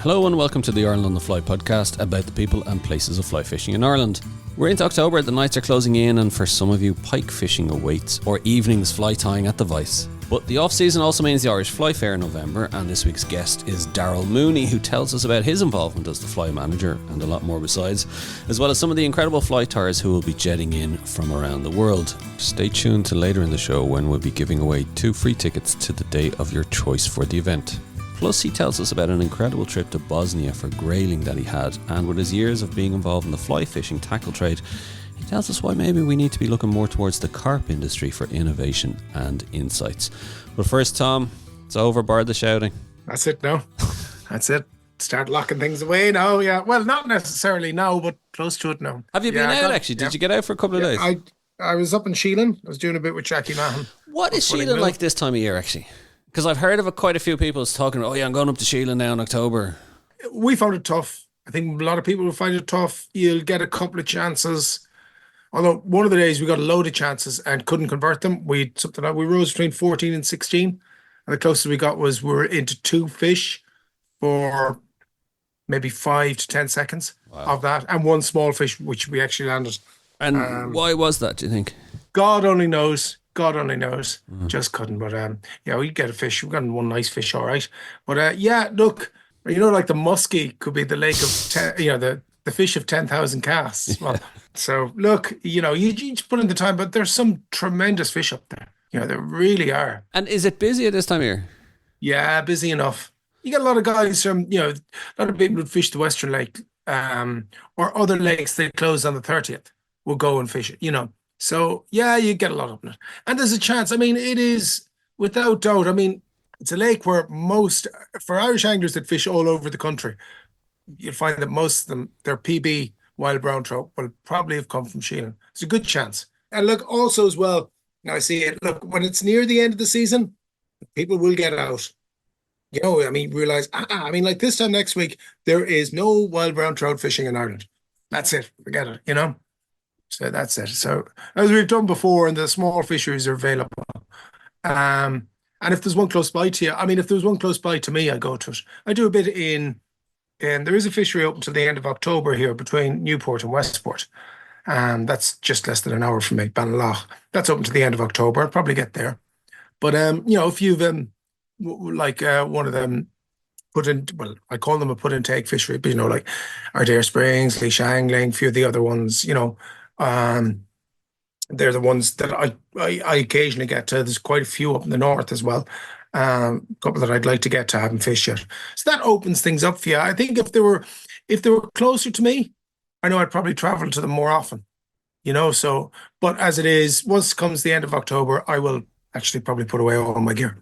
Hello and welcome to the Ireland on the Fly podcast about the people and places of fly fishing in Ireland. We're into October, the nights are closing in, and for some of you, pike fishing awaits, or evenings fly tying at the Vice. But the off-season also means the Irish Fly Fair in November, and this week's guest is Darryl Mooney, who tells us about his involvement as the fly manager and a lot more besides, as well as some of the incredible fly tyers who will be jetting in from around the world. Stay tuned to later in the show when we'll be giving away 2 free tickets to the day of your choice for the event. Plus, he tells us about an incredible trip to Bosnia for grayling that he had, and with his years of being involved in the fly fishing tackle trade, he tells us why maybe we need to be looking more towards the carp industry for innovation and insights. But first, Tom, it's over, bar the shouting. That's it now. That's it. Start locking things away now, yeah. Well, not necessarily now, but close to it now. Have you been out, actually? Did you get out for a couple of days? I was up in Sheelan. I was doing a bit with Jackie Mahan. What is Sheelan like this time of year, actually? Because I've heard of quite a few people talking, oh yeah, I'm going up to Sheelan now in October. We found it tough. I think a lot of people will find it tough. You'll get a couple of chances. Although one of the days we got a load of chances and couldn't convert them. We rose between 14 and 16. And the closest we got was we were into 2 fish for maybe 5 to 10 seconds of that. And 1 small fish, which we actually landed. And why was that, do you think? God only knows. God only knows. Just couldn't. But we get a fish. We got 1 nice fish, all right. But look, like the muskie could be the lake of the fish of 10,000 casts. Well, so look, you just put in the time, but there's some tremendous fish up there. There really are. And is it busy at this time of year? Yeah, busy enough. You get a lot of guys from a lot of people who fish the Western Lake, or other lakes they close on the 30th. Will go and fish it. So, yeah, you get a lot of it. And there's a chance. I mean, it is, without doubt, it's a lake where for Irish anglers that fish all over the country, you'll find that most of them, their PB wild brown trout will probably have come from Sheelan. It's a good chance. And look, also as well, now I see it, look, when it's near the end of the season, people will get out. Realize, like this time next week, there is no wild brown trout fishing in Ireland. That's it. Forget it, So that's it. So as we've done before, and the small fisheries are available. And if there's one close by to you, if there's one close by to me, I go to it. I do a bit and there is a fishery open till the end of October here between Newport and Westport. That's just less than an hour from me, Banaloch. That's open to the end of October. I'll probably get there. But if you've one of them put in, well, I call them a put in take fishery, but like Ardare Springs, Leash Angling, a few of the other ones, they're the ones that I occasionally get to. There's quite a few up in the north as well. A couple that I'd like to get to, haven't fished yet. So that opens things up for you. I think if they were closer to me, I know I'd probably travel to them more often. So, but as it is, once comes the end of October, I will actually probably put away all my gear.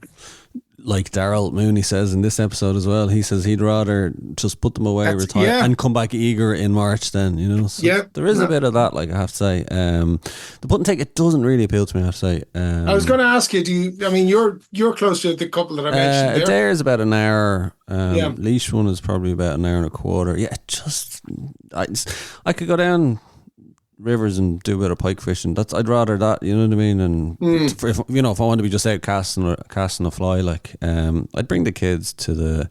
Like Darryl Mooney says in this episode as well, he says he'd rather just put them away, retire, and come back eager in March then, So there is a bit of that, like I have to say. The put and take, it doesn't really appeal to me, I have to say. I was going to ask you, you're close to the couple that I mentioned there. Adair's about an hour. Leash one is probably about an hour and a quarter. Yeah, I could go down rivers and do a bit of pike fishing. I'd rather that, you know what I mean? And if I want to be just out casting a fly, I'd bring the kids to the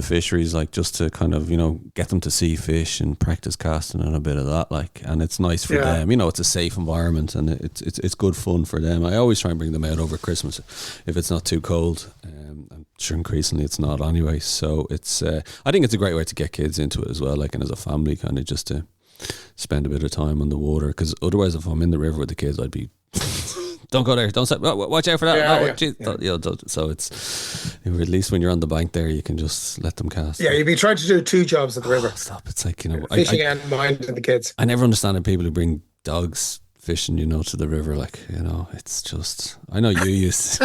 fisheries, just to kind of get them to see fish and practice casting and a bit of that, and it's nice for them. It's a safe environment and it's good fun for them. I always try and bring them out over Christmas if it's not too cold. I'm sure increasingly it's not anyway. So it's I think it's a great way to get kids into it as well, and as a family, kind of just to spend a bit of time on the water, because otherwise if I'm in the river with the kids, I'd be don't go there, don't say, watch out for that. So it's at least when you're on the bank there, you can just let them cast. You'd be trying to do 2 jobs at the river. Stop. It's like fishing and minding the kids. I never understand people who bring dogs fishing to the river, it's just, I know you used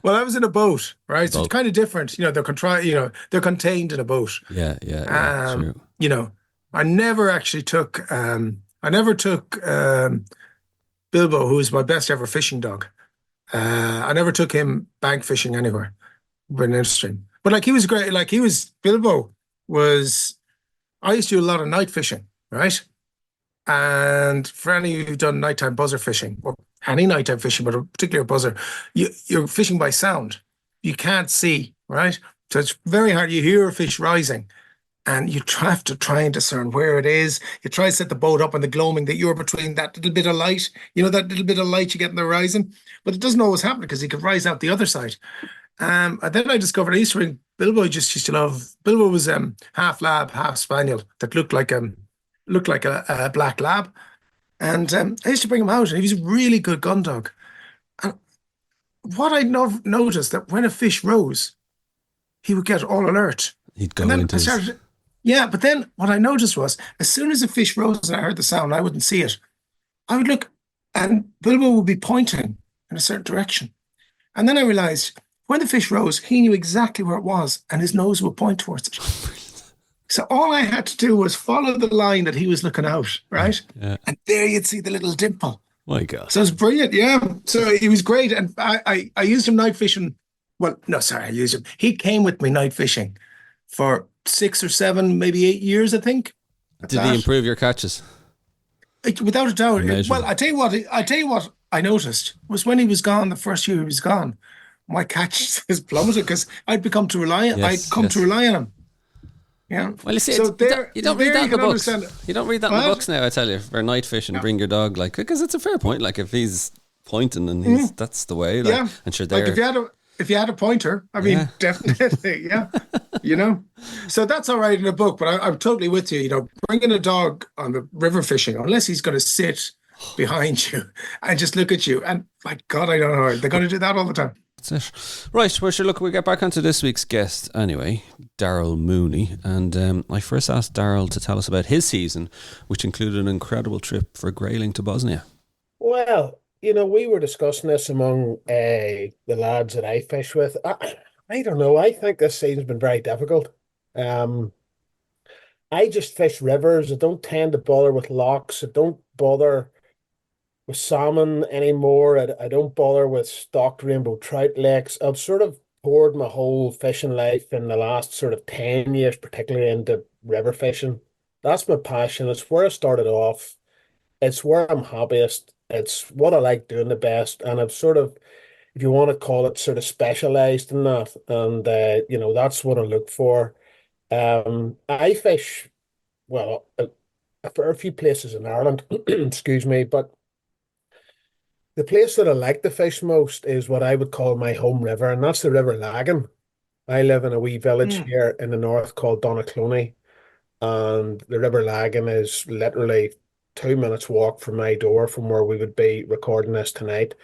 Well, I was in a boat, right? So it's kind of different. They're contained in a boat. Yeah, true. I never actually took Bilbo, who was my best ever fishing dog. I never took him bank fishing anywhere. Been interesting. But he was great. Bilbo was, I used to do a lot of night fishing, right? And for any of you who've done nighttime buzzer fishing, or any nighttime fishing, but a particular buzzer, you're fishing by sound. You can't see, right? So it's very hard. You hear a fish rising, and you have to try and discern where it is. You try to set the boat up on the gloaming that you're between that little bit of light, that little bit of light you get in the horizon. But it doesn't always happen because he could rise out the other side. And then I discovered I used to bring Bilbo. Just used to love Bilbo was half lab, half spaniel that looked like a black lab. And I used to bring him out, and he was a really good gun dog. And what I noticed that when a fish rose, he would get all alert. He'd go And then into I his... started, yeah. But then what I noticed was, as soon as a fish rose and I heard the sound, I wouldn't see it. I would look, and Bilbo would be pointing in a certain direction. And then I realized when the fish rose, he knew exactly where it was, and his nose would point towards it. So all I had to do was follow the line that he was looking out, right? Yeah. And there you'd see the little dimple. My God. So it's brilliant, yeah. So he was great. And I used him night fishing. Well, no, sorry, I used him. He came with me night fishing for 6 or 7, maybe 8 years, I think. Did he improve your catches? Without a doubt. Immeasurable. Well, I tell you what I noticed was when he was gone, the first year he was gone, my catch has plummeted because I'd become to rely on to rely on him. Yeah. Well, you see, so you don't read that in the books. You don't read that in the What? books now, I tell you, for night fishing, bring your dog, like, because it's a fair point. Like, if he's pointing and that's the way, like, Yeah. and sure, Like there. if you had a pointer, I mean, definitely, yeah. So that's all right in a book, but I'm totally with you. Bringing a dog on the river fishing, unless he's going to sit behind you and just look at you, and like God, I don't know, they're going to do that all the time. That's it. Right, well, sure, look, we'll get back onto this week's guest anyway, Darryl Mooney. And I first asked Daryl to tell us about his season, which included an incredible trip for grayling to Bosnia. Well, we were discussing this among the lads that I fish with. I don't know. I think this season's been very difficult. I just fish rivers. I don't tend to bother with locks. I don't bother with salmon anymore. I don't bother with stocked rainbow trout lakes. I've sort of poured my whole fishing life in the last sort of 10 years, particularly into river fishing. That's my passion. It's where I started off. It's where I'm happiest. It's what I like doing the best. And I've sort of, if you want to call it, sort of specialized in that. And, that's what I look for. I fish, well, a fair few places in Ireland, excuse me, but the place that I like to fish most is what I would call my home river, and that's the River Lagan. I live in a wee village here in the north called Donaghcloney, and the River Lagan is literally 2 minutes walk from my door from where we would be recording this tonight.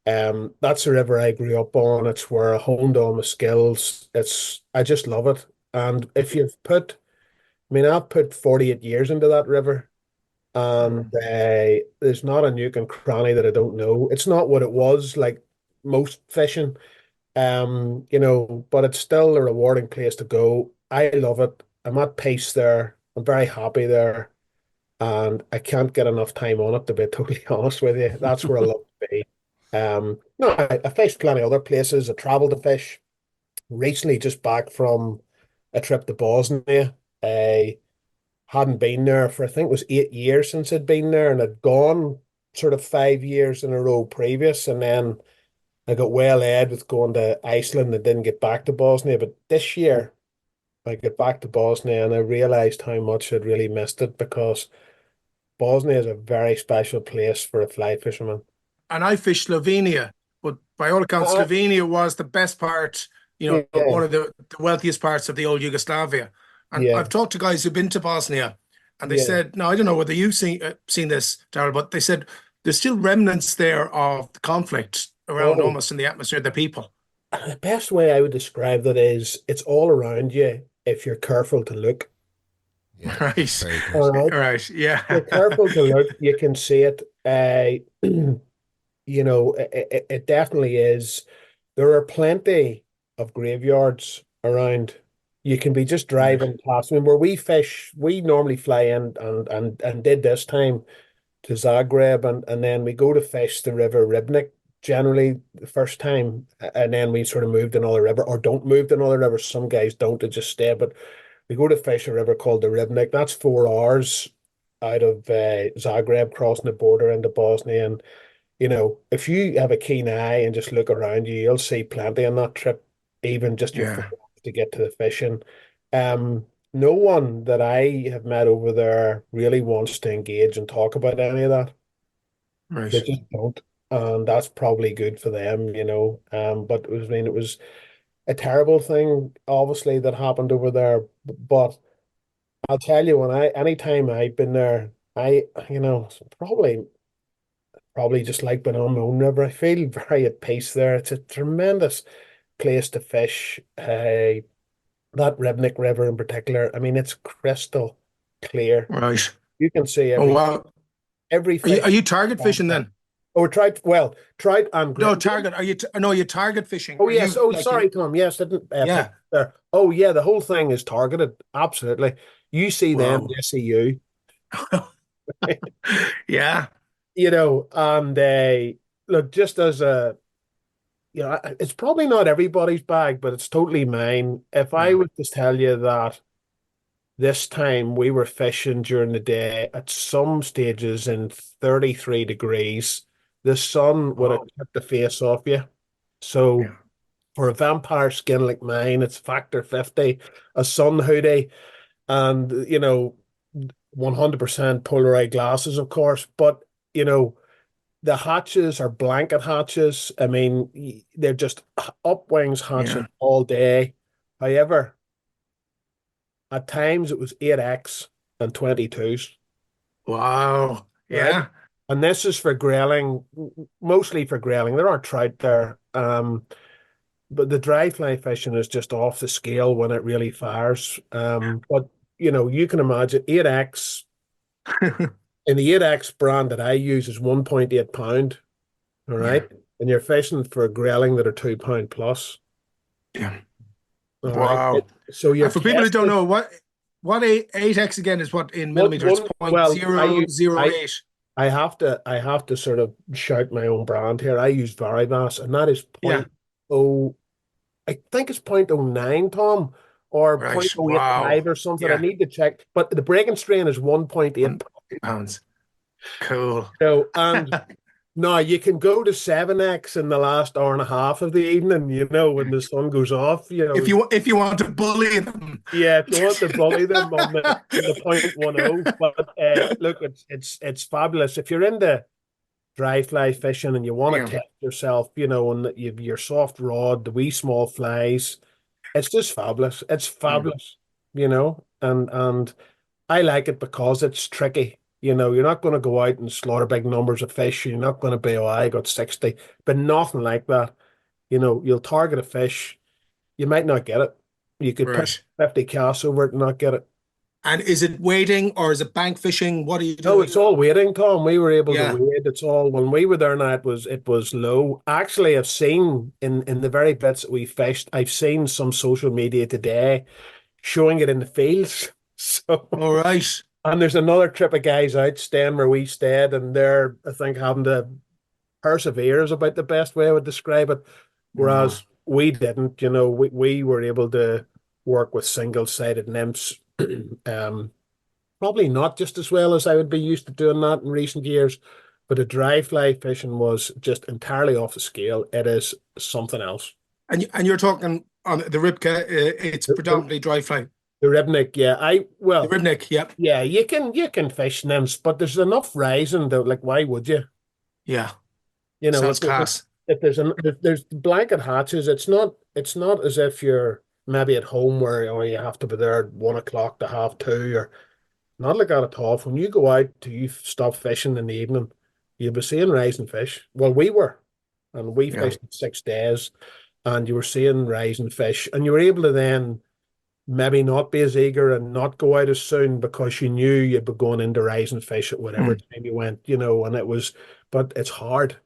That's the river I grew up on. It's where I honed all my skills. I just love it. And if I've put 48 years into that river. And there's not a nook and cranny that I don't know. It's not what it was like most fishing, but it's still a rewarding place to go. I love it. I'm at peace there. I'm very happy there, and I can't get enough time on it, to be totally honest with you. That's where I love to be. No, I fished plenty of other places. I traveled to fish. Recently, just back from a trip to Bosnia. Hadn't been there for, I think it was 8 years since I'd been there, and I'd gone sort of 5 years in a row previous, and then I got well ahead with going to Iceland and didn't get back to Bosnia. But this year I got back to Bosnia and I realized how much I'd really missed it, because Bosnia is a very special place for a fly fisherman. And I fished Slovenia, but by all accounts, Slovenia was the best part, one of the wealthiest parts of the old Yugoslavia. And I've talked to guys who've been to Bosnia, and they said, no, I don't know whether you've seen this, Daryl, but they said there's still remnants there of the conflict around almost in the atmosphere of the people. The best way I would describe that is it's all around you if you're careful to look. Yeah, right. All right. Right. Yeah. If you're careful to look, you can see it. It definitely is. There are plenty of graveyards around. You can be just driving past. I mean, where we fish, we normally fly in and did this time to Zagreb, and then we go to fish the River Ribnik generally the first time, and then we sort of moved another river, or don't move to another river. Some guys don't, they just stay, but we go to fish a river called the Ribnik. That's 4 hours out of Zagreb, crossing the border into Bosnia. And if you have a keen eye and just look around you, you'll see plenty on that trip, even just your to get to the fishing. No one that I have met over there really wants to engage and talk about any of that. They Right. just don't. And that's probably good for them, you know. But it was, I mean, it was a terrible thing, obviously, that happened over there. But I'll tell you, anytime I've been there, probably just like being on my own river. I feel very at peace there. It's a tremendous place to fish. That Ribnick River in particular, I mean, it's crystal clear. Right. You can see Oh wow. every Are fish. you target fishing then? Oh, tried and No, grilled. target. Are you no, you target fishing. Oh Are yes. you Oh, like sorry, you Tom. Yes, didn't put yeah. there. Oh yeah, the whole thing is targeted. Absolutely. You see them, Wow. they see you. Yeah. You know, and look, just as a, it's probably not everybody's bag, but it's totally mine. If I Yeah. was to tell you that this time we were fishing during the day at some stages in 33 degrees, the sun would have Wow. kept the face off you. So Yeah. for a vampire skin like mine, it's factor 50, a sun hoodie, and 100% Polaroid glasses, of course. But you know, the hatches are blanket hatches. I mean, they're just upwings hatching Yeah. all day. However, at times it was 8x and 22s, Wow. right? Yeah. And this is for grayling, mostly for grayling. There are trout there. But the dry fly fishing is just off the scale when it really fires. But you can imagine 8x, and the 8x brand that I use is 1.8 pound, all Yeah. right? And you're fishing for grayling that are 2 pound plus, Yeah. all right? Wow. So you're And for people who don't testing know, what eight X again is what in one millimeters? one. Point Well, zero zero I eight. I have to sort of shout my own brand here. I use Varivas, and that is Yeah. point oh. I think it's point oh nine, Tom, or Right. point oh eight Wow. five or something. I Yeah. need to check. But the breaking strain is 1.8. 1 pounds. Cool. And now you can go to 7x in the last hour and a half of the evening, when the sun goes off, If you want to bully them. yeah, if you want to bully them on the point 10. But look, it's fabulous. If you're into dry fly fishing and you want to Yeah. test yourself, and you've your soft rod, the wee small flies, it's just fabulous. It's Yeah. fabulous, and I like it because it's tricky. You're not going to go out and slaughter big numbers of fish. You're not going to be, oh, I got 60, but nothing like that. You'll target a fish. You might not get it. You could put Right. 50 casts over it and not get it. And is it wading or is it bank fishing? What are you No, doing? it's all waiting, Tom. We were able to Yeah. wait. It's all when we were there now, it was low. Actually, I've seen in the very bits that we fished, I've seen some social media today showing it in the fields. So, All right. and there's another trip of guys out staying where we stayed, and they're, I think, having to persevere is about the best way I would describe it. Wow. Whereas we didn't, we were able to work with single-sided nymphs. um, Probably not just as well as I would be used to doing that in recent years, but the dry fly fishing was just entirely off the scale. It is something else. And you're talking on the Ribka, it's The, the, predominantly dry fly. the Ribnick, yeah. The Well, Ribnick, yep. yeah, you can fish nymphs, but there's enough rising that, like, why would you? Yeah. You know, Sounds class. if there's blanket hatches, it's not as if you're maybe at home where you have to be there at 1 o'clock to half two, or not like that at all. When you go out to you stop fishing in the evening, you'll be seeing rising fish. Well, we were, and we Yeah. fished 6 days, and you were seeing rising fish, and you were able to then maybe not be as eager and not go out as soon because you knew you'd be going into rising fish at whatever Mm. time you went, and but it's hard.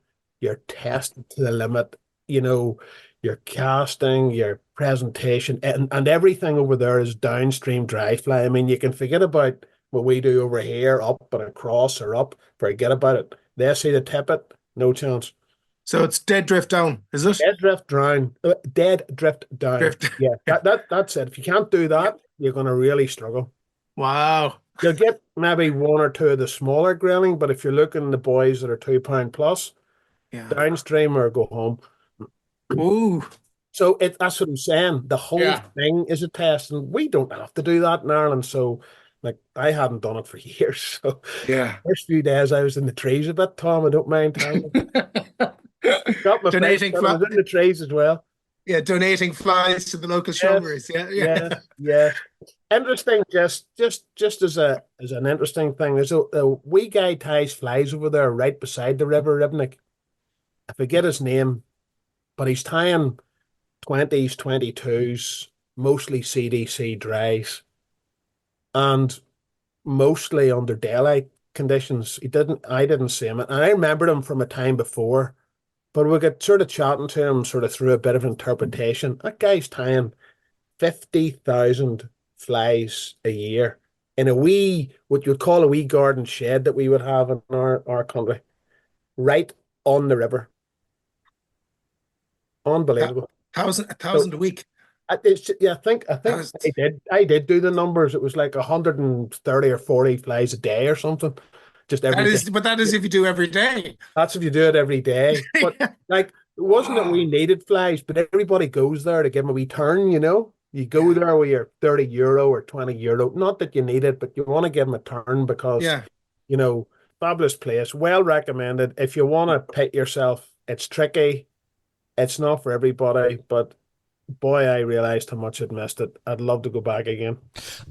You're tested to the limit, your casting, your presentation, and everything over there is downstream dry fly. I mean, you can forget about what we do over here, up and across or up, forget about it. They see the tippet, no chance. So it's dead drift down, is it? Dead drift down. Drift. Yeah, that's it. If you can't do that, you're going to really struggle. Wow. You'll get maybe one or two of the smaller grayling, but if you're looking at the boys that are 2 pound plus, Yeah. downstream or go home. Ooh. So that's what I'm saying. The whole Yeah. thing is a test, and we don't have to do that in Ireland. So, like, I hadn't done it for years. So, Yeah. first few days I was in the trees a bit, Tom. I don't mind telling you. Got my face, Donating but I was fly, in the trees as well. yeah, donating flies to the local Yes, shrubberies. Yeah, yeah. yes, yes. Interesting. Just as an interesting thing, there's a wee guy ties flies over there right beside the river Ribnick. I forget his name, but he's tying 20s, 22s, mostly CDC dries, and mostly under daylight conditions. I didn't see him. And I remembered him from a time before, but we got sort of chatting to him, sort of through a bit of interpretation. That guy's tying 50,000 flies a year in a wee, what you'd call a wee garden shed that we would have in our country, right on the river. A Unbelievable. thousand, a So thousand a week. yeah, I think That I did do the numbers. It was like 130 or 40 flies a day or something, just every day. but that is if you do every day. That's if you do it every day. But like, it wasn't that we Wow. needed flies, but everybody goes there to give them a wee turn, you know? You go Yeah. there with your €30 or €20. Not that you need it, but you want to give them a turn because, Yeah. you know, fabulous place. Well recommended. If you want to pit yourself, it's tricky. It's not for everybody, but boy, I realized how much I'd missed it. I'd love to go back again.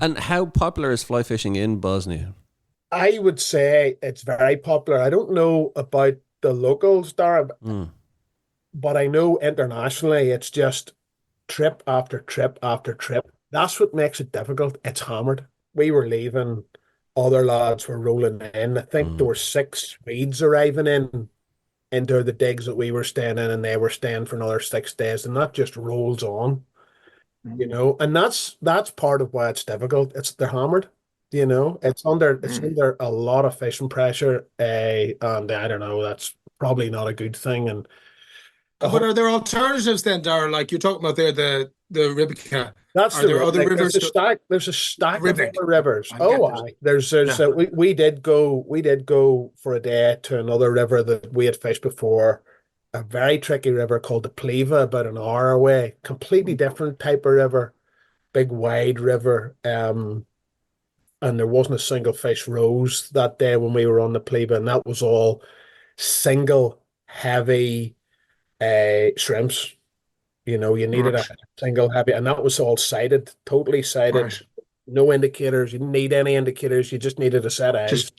And how popular is fly fishing in Bosnia? I would say it's very popular. I don't know about the locals, Darryl, Mm, but I know internationally it's just trip after trip after trip. That's what makes it difficult. It's hammered. We were leaving, other lads were rolling in. I think there mm. were six Swedes arriving in into the digs that we were staying in, and they were staying for another 6 days, and that just rolls on. And that's part of why it's difficult. It's they're hammered, Mm. it's under a lot of fishing pressure, and I don't know, that's probably not a good thing. And I But hope are there alternatives then, Darryl? Like you're talking about there, the Ribica. that's Are the there other like rivers? there's a stack of Ribnick. other rivers. I Oh, get this. aye. There's Yeah. we did go for a day to another river that we had fished before, a very tricky river called the Pleva, about an hour away. Completely different type of river, big wide river. And there wasn't a single fish rose that day when we were on the Pleba, and that was all single heavy shrimps. You needed a Right. single heavy, and that was all sighted, totally sighted, Right. no indicators. You didn't need any indicators. You just needed a set of eyes. Just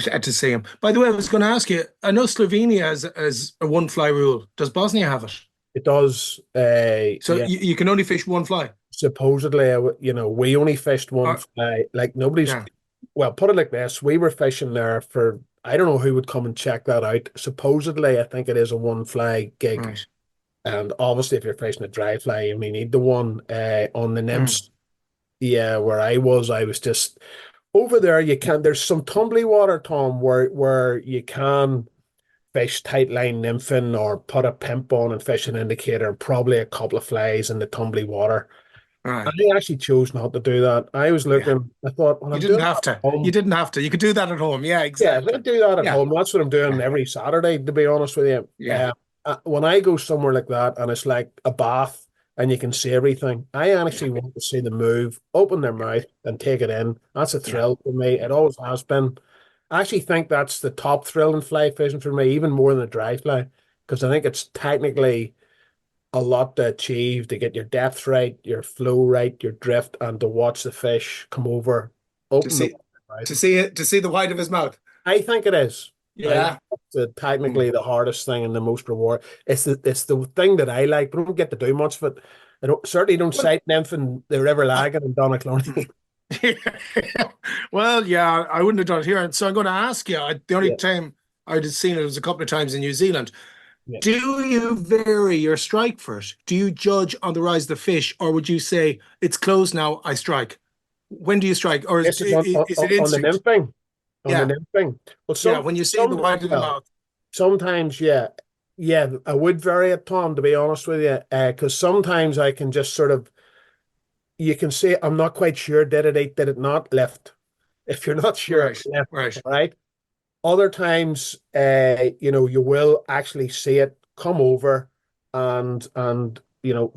had to see him. By the way, I was going to ask you. I know Slovenia has a one fly rule. Does Bosnia have it? It does. So Yeah, you can only fish one fly. supposedly, we only fished one Or, fly. Like nobody's. yeah. Well, put it like this: we were fishing there for. I don't know who would come and check that out. Supposedly, I think it is a one fly gig. Right. And obviously, if you're fishing a dry fly, you only need the one on the Mm. nymphs. Yeah, where I was just over there. You can. There's some tumbly water, Tom, where you can fish tight line nymphing or put a pimp on and fish an indicator and probably a couple of flies in the tumbly water. I Right. actually chose not to do that. I was Yeah. looking. I thought, well, You I'm didn't doing have that to. at You home. didn't have to. You could do that at home. Yeah, Yeah, I exactly. do that at Yeah. home. That's what I'm doing Yeah. every Saturday, to be honest with you. Yeah. When I go somewhere like that and it's like a bath and you can see everything, I Yeah. actually want to see them move, open their mouth and take it in. That's a Yeah. thrill for me. It always has been. I actually think that's the top thrill in fly fishing for me, even more than a dry fly, because I think it's technically a lot to achieve to get your depth right, your flow right, your drift, and to watch the fish come over, To open the see mouth. to see the white of his mouth. I think it is. I think Yeah. it's technically Mm. the hardest thing and the most reward. It's the thing that I like, but I don't get to do much of it. Certainly don't Well, sight nymph in the River I, Lagan and Donaghcloney. well, yeah, I wouldn't have done it here. And so I'm going to ask you, the only Yeah, time I'd have seen it was a couple of times in New Zealand. yeah. Do you vary your strike for it? Do you judge on the rise of the fish, or would you say it's closed now, I strike? When do you strike? Or This is is it on the instinct? nymphing. On the Yeah. nymphing. Well, Yeah. When you see the white of the well, mouth. sometimes, yeah. Yeah, I would vary it, Tom, to be honest with you. Because sometimes I can just sort of you can say I'm not quite sure, did it not lift? If you're not sure, Right. it left, Right. right? Other times, you will actually see it come over, and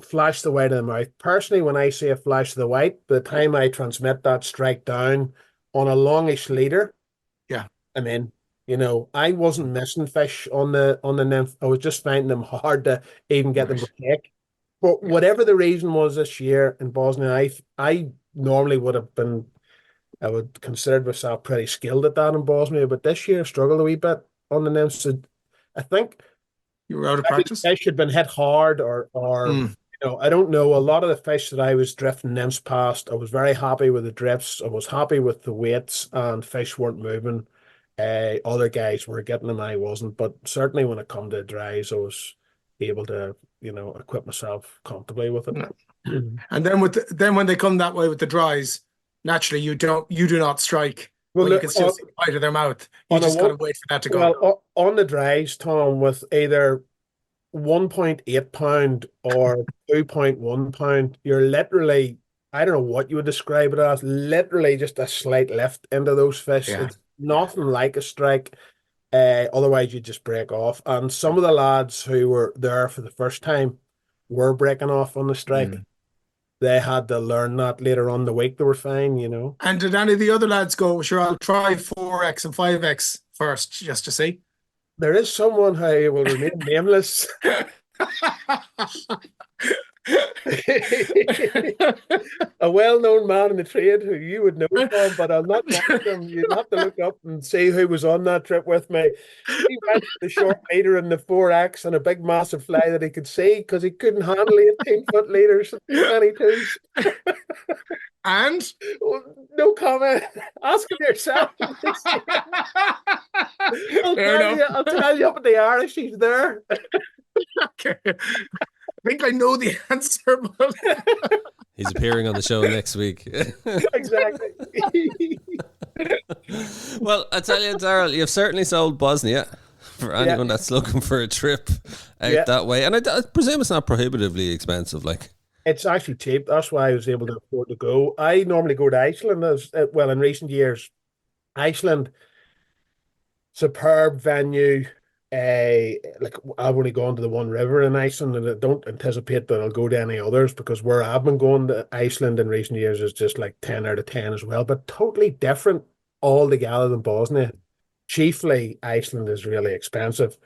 flash the white of the mouth. Personally, when I say a flash of the white, by the time I transmit that strike down on a longish leader, Yeah. I'm in. I wasn't missing fish on the nymph. I was just finding them hard to even get them to Right. take. But Yeah. whatever the reason was this year in Bosnia, I normally I would consider myself pretty skilled at that in Bosnia, but this year I struggled a wee bit on the nymphs. I think You were out of maybe practice? the fish had been hit hard, or Mm. I don't know. A lot of the fish that I was drifting nymphs past, I was very happy with the drifts. I was happy with the weights, and fish weren't moving. Other guys were getting them, I wasn't. But certainly when it come to dries, I was able to, equip myself comfortably with it. Yeah. And then then when they come that way with the dries, naturally you do not strike, Well, but you look, can still see the bite of their mouth. You on a just one, gotta wait for that to go. well, on the dries, Tom, with either 1.8 pound or 2.1 pound, you're literally, I don't know what you would describe it as, literally just a slight lift into those fish. Yeah. It's nothing like a strike. Otherwise, you just break off. And some of the lads who were there for the first time were breaking off on the strike. Mm. They had to learn that later on the week. They were fine. And did any of the other lads go, sure, I'll try 4x and 5x first, just to see? There is someone who will remain nameless. A well-known man in the trade who you would know, Tom, but I'll not mention him. You'd have to look up and see who was on that trip with me. He went with the short leader and the 4X and a big massive fly that he could see because he couldn't handle 18-foot leaders and 22s. And Well, no comment. Ask him yourself. fair enough. I'll tell you up at the Irish, he's there. Okay. I think I know the answer, but He's appearing on the show next week. Exactly. Well, I tell you, Daryl, you've certainly sold Bosnia for anyone that's looking for a trip out that way. And I presume it's not prohibitively expensive. Like, It's actually cheap. That's why I was able to afford to go. I normally go to Iceland as well in recent years. Iceland, superb venue. Like I've only gone to the one river in Iceland, and I don't anticipate that I'll go to any others because where I've been going to Iceland in recent years is just like 10 out of 10 as well, but totally different altogether than Bosnia. Chiefly, Iceland is really expensive.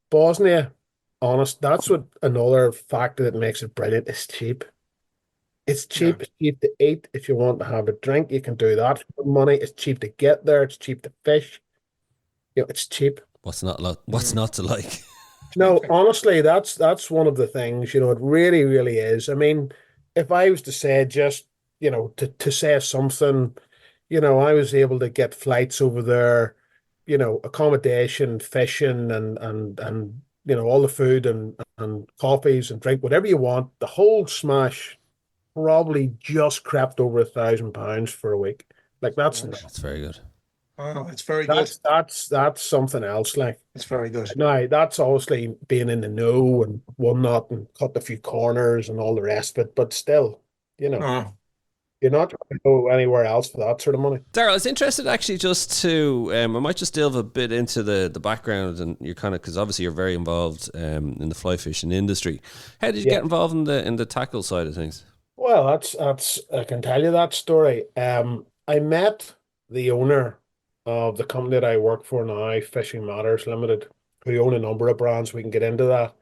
Bosnia, honest, that's what another factor that makes it brilliant. It's cheap. It's yeah. cheap. It's cheap to eat. If you want to have a drink, you can do that for money. It's cheap to get there. It's cheap to fish. It's cheap. what's not to like? No, honestly, that's one of the things, it really, really is. I mean, if I was to say just, to say something, I was able to get flights over there, accommodation, fishing and all the food and coffees and drink, whatever you want, the whole smash probably just crept over £1,000 for a week. Like That's very good. Oh, it's very good. that's something else. Like It's very good. now, that's obviously being in the know and whatnot and cut a few corners and all the rest of it, but still, Oh, you're not going to go anywhere else for that sort of money. Daryl, I was interested actually just to, I might just delve a bit into the background and you're kind of, because obviously you're very involved in the fly fishing industry. How did you get involved in the tackle side of things? Well, that's I can tell you that story. I met the owner of the company that I work for now, Fishing Matters Limited, who own a number of brands. We can get into that.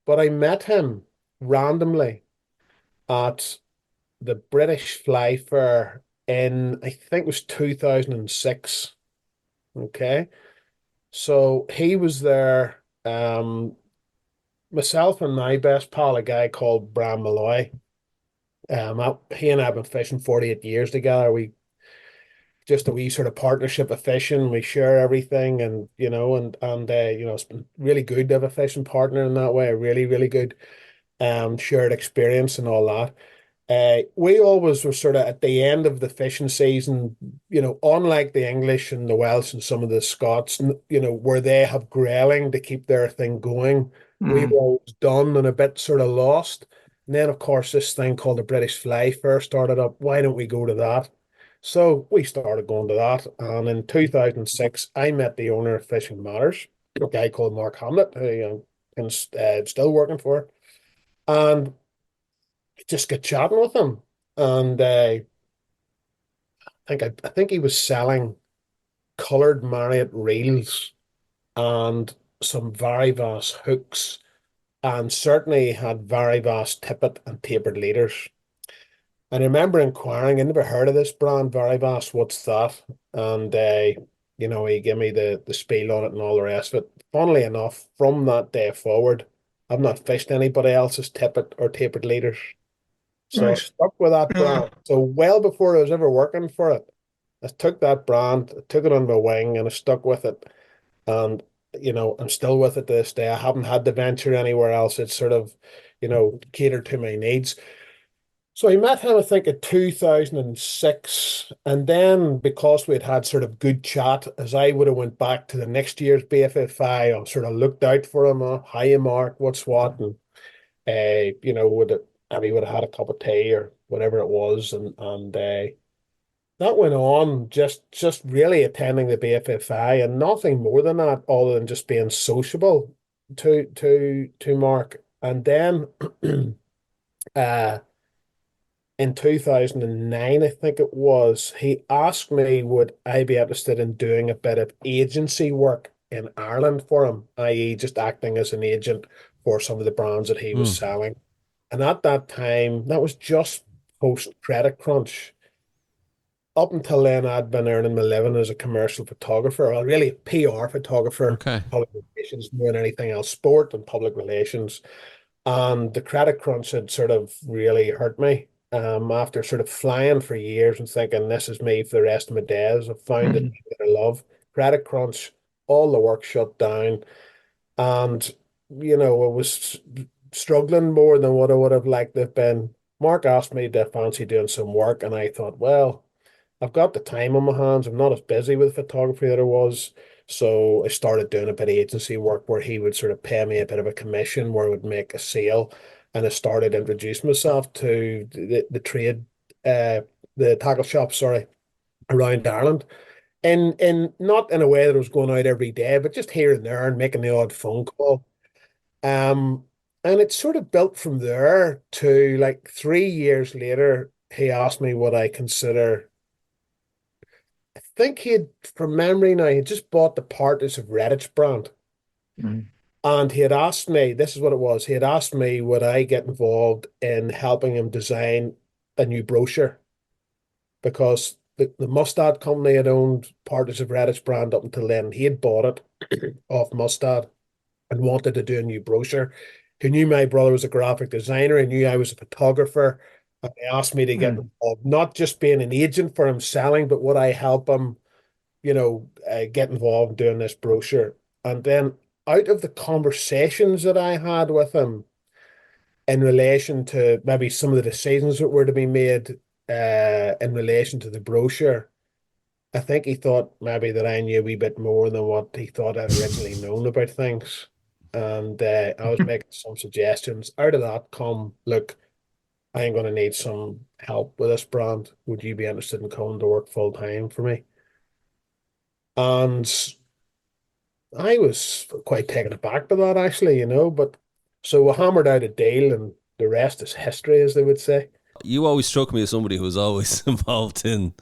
But I met him randomly at the British Fly Fair in, I think it was 2006. Okay. So he was there. Myself and my best pal, a guy called Bram Malloy. He and I have been fishing 48 years together. We just a wee sort of partnership of fishing. We share everything, and it's been really good to have a fishing partner in that way. Really, really good shared experience and all that. We always were sort of at the end of the fishing season, unlike the English and the Welsh and some of the Scots, where they have grayling to keep their thing going. We were always done and a bit sort of lost. And then, of course, this thing called the British Fly Fair started up. Why don't we go to that? So we started going to that. And in 2006, I met the owner of Fishing Matters, a guy called Mark Hamlet, who I'm still working for. And just got chatting with him, and I think he was selling coloured Marriott reels and some Varivas hooks, and certainly had Varivas tippet and tapered leaders. And I remember inquiring, I never heard of this brand, Varivas, what's that? And he gave me the spiel on it and all the rest of it. Funnily enough, from that day forward, I've not fished anybody else's tippet or tapered leaders. So I Right. stuck with that Yeah. brand. So well before I was ever working for it, I took that brand, I took it on my wing, and I stuck with it. And I'm still with it to this day. I haven't had to venture anywhere else. It's sort of, catered to my needs. So I met him, I think, in 2006. And then because we'd had sort of good chat, as I would have went back to the next year's BFFI, I sort of looked out for him, hi Mark, what's what, and would it, and he would have had a cup of tea or whatever it was, and that went on, just really attending the BFFI and nothing more than that, other than just being sociable to Mark. And then uh in 2009, I think it was, he asked me would I be interested in doing a bit of agency work in Ireland for him, i.e. just acting as an agent for some of the brands that he was Hmm. selling. And at that time, that was just post credit crunch. Up until then, I'd been earning my living as a commercial photographer, or really a PR photographer, Okay. public relations more than anything else, sport and public relations. And the credit crunch had sort of really hurt me. After sort of flying for years and thinking this is me for the rest of my days, I've found it Mm. that I love. Credit crunch, all the work shut down, and I was struggling more than what I would have liked to have been. Mark asked me to fancy doing some work, and I thought, well, I've got the time on my hands. I'm not as busy with photography that I was. So I started doing a bit of agency work where he would sort of pay me a bit of a commission where I would make a sale. And I started introducing myself to the trade, uh, the tackle shop, sorry, around Ireland. In not in a way that I was going out every day, but just here and there and making the odd phone call. Um, and it sort of built from there to like 3 years later, he asked me what I consider. I think he had, from memory now, he had just bought the partners of Redditch brand. Mm. And he had asked me, this is what it was. He had asked me, would I get involved in helping him design a new brochure? Because the Mustad company had owned partners of Redditch brand up until then. He had bought it off Mustad and wanted to do a new brochure. He knew my brother was a graphic designer. He knew I was a photographer. And he asked me to get Mm. involved, not just being an agent for him selling, but would I help him get involved in doing this brochure. And then out of the conversations that I had with him in relation to maybe some of the decisions that were to be made in relation to the brochure, I think he thought maybe that I knew a wee bit more than what he thought I'd originally known about things. And I was making some suggestions. Out of that come, look, I am going to need some help with this brand. Would you be interested in coming to work full time for me? And I was quite taken aback by that, actually, but so we hammered out a deal, and the rest is history, as they would say. You always struck me as somebody who was always involved in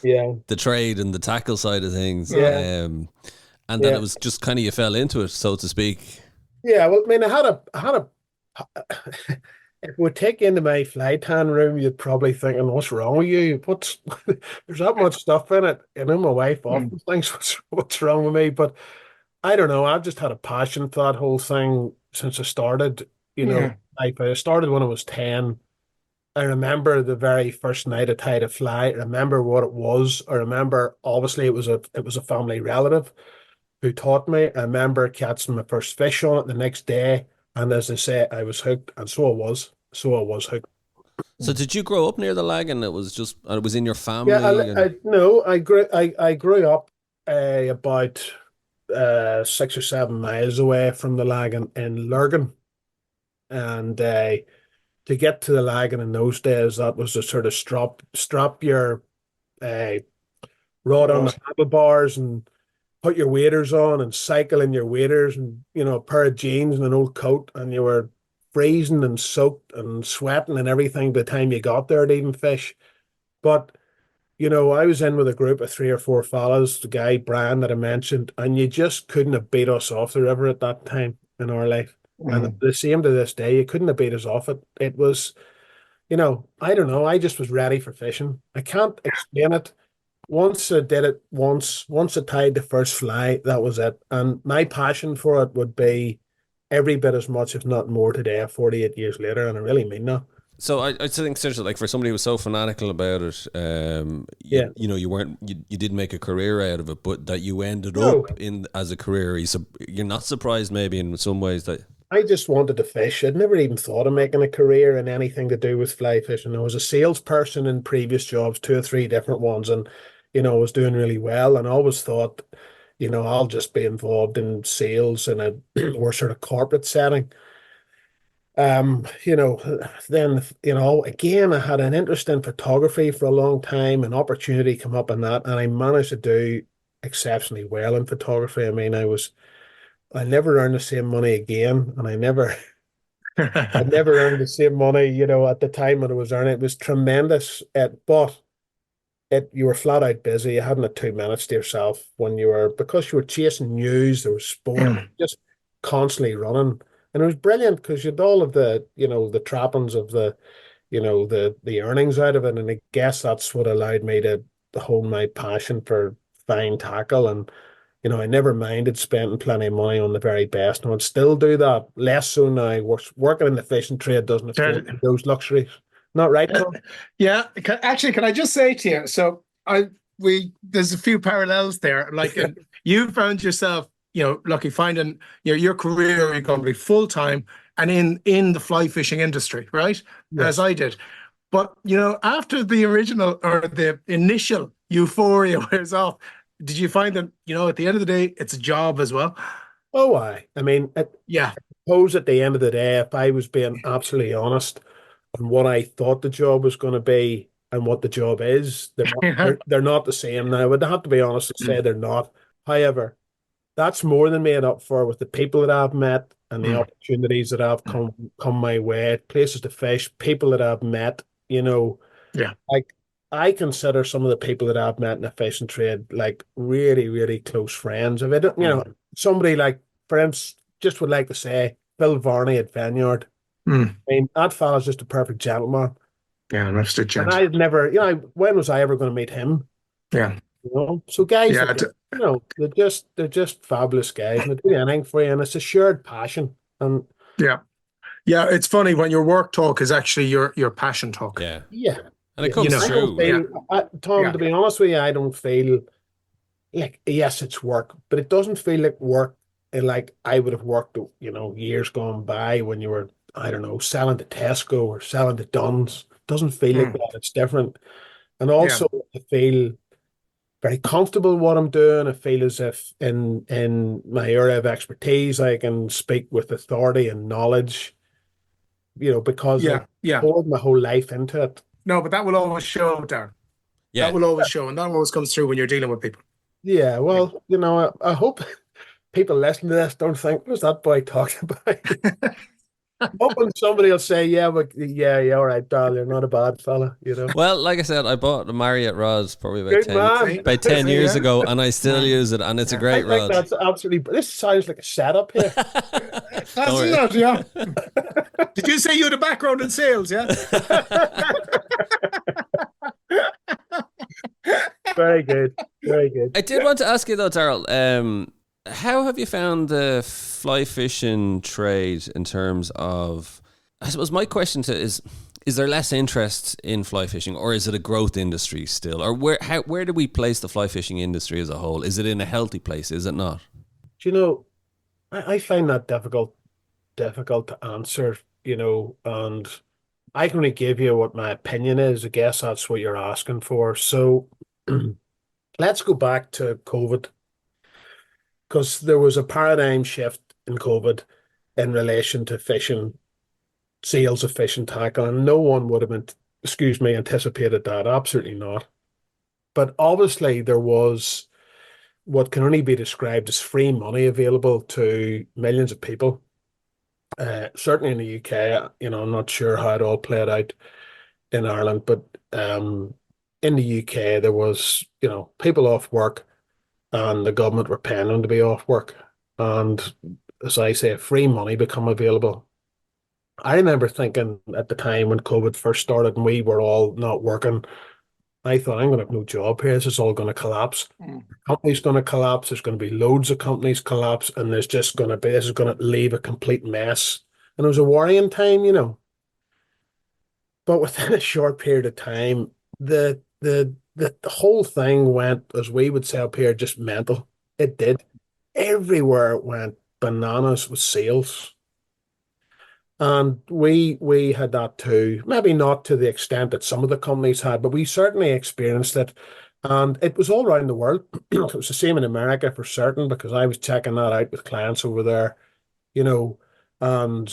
Yeah, the trade and the tackle side of things, yeah, and that it yeah, was just kind of you fell into it, so to speak. yeah. Well, I mean, I had a. If we take you into my fly tan room, you'd probably thinking, "What's wrong with you? What's there's that much stuff in it?" My wife Mm. often thinks, "What's wrong with me?" But I don't know. I've just had a passion for that whole thing since I started. Yeah. I started when I was 10. I remember the very first night I tied a fly. I remember what it was. I remember obviously it was a family relative who taught me. I remember catching my first fish on it the next day. And as I say, I was hooked, and so I was. So I was hooked. So did you grow up near the lag, and it was in your Yeah, family, and I no, I grew up about 6 or 7 miles away from the lag in Lurgan, and to get to the lagoon in those days, that was to sort of strap your uh, rod on the Right. handlebars and put your waders on and cycle in your waders and a pair of jeans and an old coat, and you were freezing and soaked and sweating and everything by the time you got there to even fish. But I was in with a group of three or four fellas, the guy Brian that I mentioned, and you just couldn't have beat us off the river at that time in our life. And Mm. the same to this day, you couldn't have beat us off it. It was, I don't know, I just was ready for fishing. I can't explain it. Once I did it once I tied the first fly, that was it. And my passion for it would be every bit as much, if not more, today, 48 years later, and I really mean that. So I think seriously, like for somebody who was so fanatical about it, Yeah. you did make a career out of it, but that you ended No, up in as a career. You're not surprised, maybe in some ways that. I just wanted to fish. I'd never even thought of making a career in anything to do with fly fishing. I was a salesperson in previous jobs, two or three different ones, and I was doing really well. And I always thought, I'll just be involved in sales in a more sort of corporate setting. Then, again, I had an interest in photography for a long time, an opportunity come up in that, and I managed to do exceptionally well in photography. I mean, I never earned the same money again, and I never earned the same money, at the time when I was earning. It was tremendous, but you were flat out busy. You hadn't had 2 minutes to yourself because you were chasing news, there was sport, just constantly running. And it was brilliant because you had all of the trappings of the earnings out of it. And I guess that's what allowed me to hold my passion for fine tackle. And, I never minded spending plenty of money on the very best. And I'd still do that. Less so now. Working in the fishing trade doesn't afford those luxuries. Not right, Tom? Yeah, actually, can I just say to you? So there's a few parallels there. Like you found yourself, lucky finding your career, you're going to be full time and in the fly fishing industry, right? Yes. As I did. But after the original or the initial euphoria wears off, did you find that at the end of the day it's a job as well? Oh, I mean, Yeah. suppose at the end of the day, if I was being absolutely honest on what I thought the job was going to be and what the job is, they're not the same now. I would have to be honest and say they're not. However, that's more than made up for with the people that I've met and the opportunities that have come my way, places to fish, people that I've met, Yeah. like I consider some of the people that I've met in the fishing trade like really, really close friends. If I don't, somebody like, for instance, just would like to say Phil Varney at Vineyard. I mean, that fella's just a perfect gentleman. Yeah, that's the And chance. I'd never, when was I ever going to meet him? Yeah. So guys, Yeah. they're just fabulous guys, and they do anything for you, and it's a shared passion. And Yeah. Yeah, it's funny when your work talk is actually your passion talk. Yeah. yeah, And it comes I true. don't feel, Tom, Yeah. to be honest with you, I don't feel like, yes, it's work, but it doesn't feel like work like I would have worked, years gone by when you were, I don't know, selling to Tesco or selling to Dunn's. It doesn't feel like that. It's different. And also I feel very comfortable with what I'm doing. I feel as if in my area of expertise, I can speak with authority and knowledge, because I poured my whole life into it. No, but that will always show, Darren. Yeah. That will always show, and that always comes through when you're dealing with people. Yeah, well, I hope people listening to this don't think, what's that boy talking about? Hoping somebody will say, yeah, all right, Darryl, you're not a bad fella, Well, like I said, I bought the Marriott rods probably Good man. about 10 years ago, and I still use it, and it's a great I think rod. that's absolutely. This sounds like a setup here. That's it, yeah. Did you say you had a background in sales, yeah? Very good. Very good. I did want to ask you though, Daryl, how have you found the fly fishing trade in terms of, I suppose my question is there less interest in fly fishing, or is it a growth industry still? Or where do we place the fly fishing industry as a whole? Is it in a healthy place? Is it not? Do you know, I find that difficult to answer, and I can only give you what my opinion is. I guess that's what you're asking for. So let's go back to COVID, because there was a paradigm shift in COVID in relation to fishing, sales of fishing tackle, and no one would have anticipated that. Absolutely not. But obviously there was what can only be described as free money available to millions of people. Certainly in the UK, I'm not sure how it all played out in Ireland, but in the UK there was, people off work and the government were paying them to be off work. And as I say, free money become available. I remember thinking at the time when COVID first started and we were all not working, I thought I'm going to have no job here. This is all going to collapse. Mm. Company's going to collapse. There's going to be loads of companies collapse, and this is going to leave a complete mess. And it was a worrying time. But within a short period of time, the whole thing went, as we would say up here, just mental. It did. Everywhere it went bananas with sales. And we had that too. Maybe not to the extent that some of the companies had, but we certainly experienced it. And it was all around the world. It was the same in America for certain, because I was checking that out with clients over there, you know, and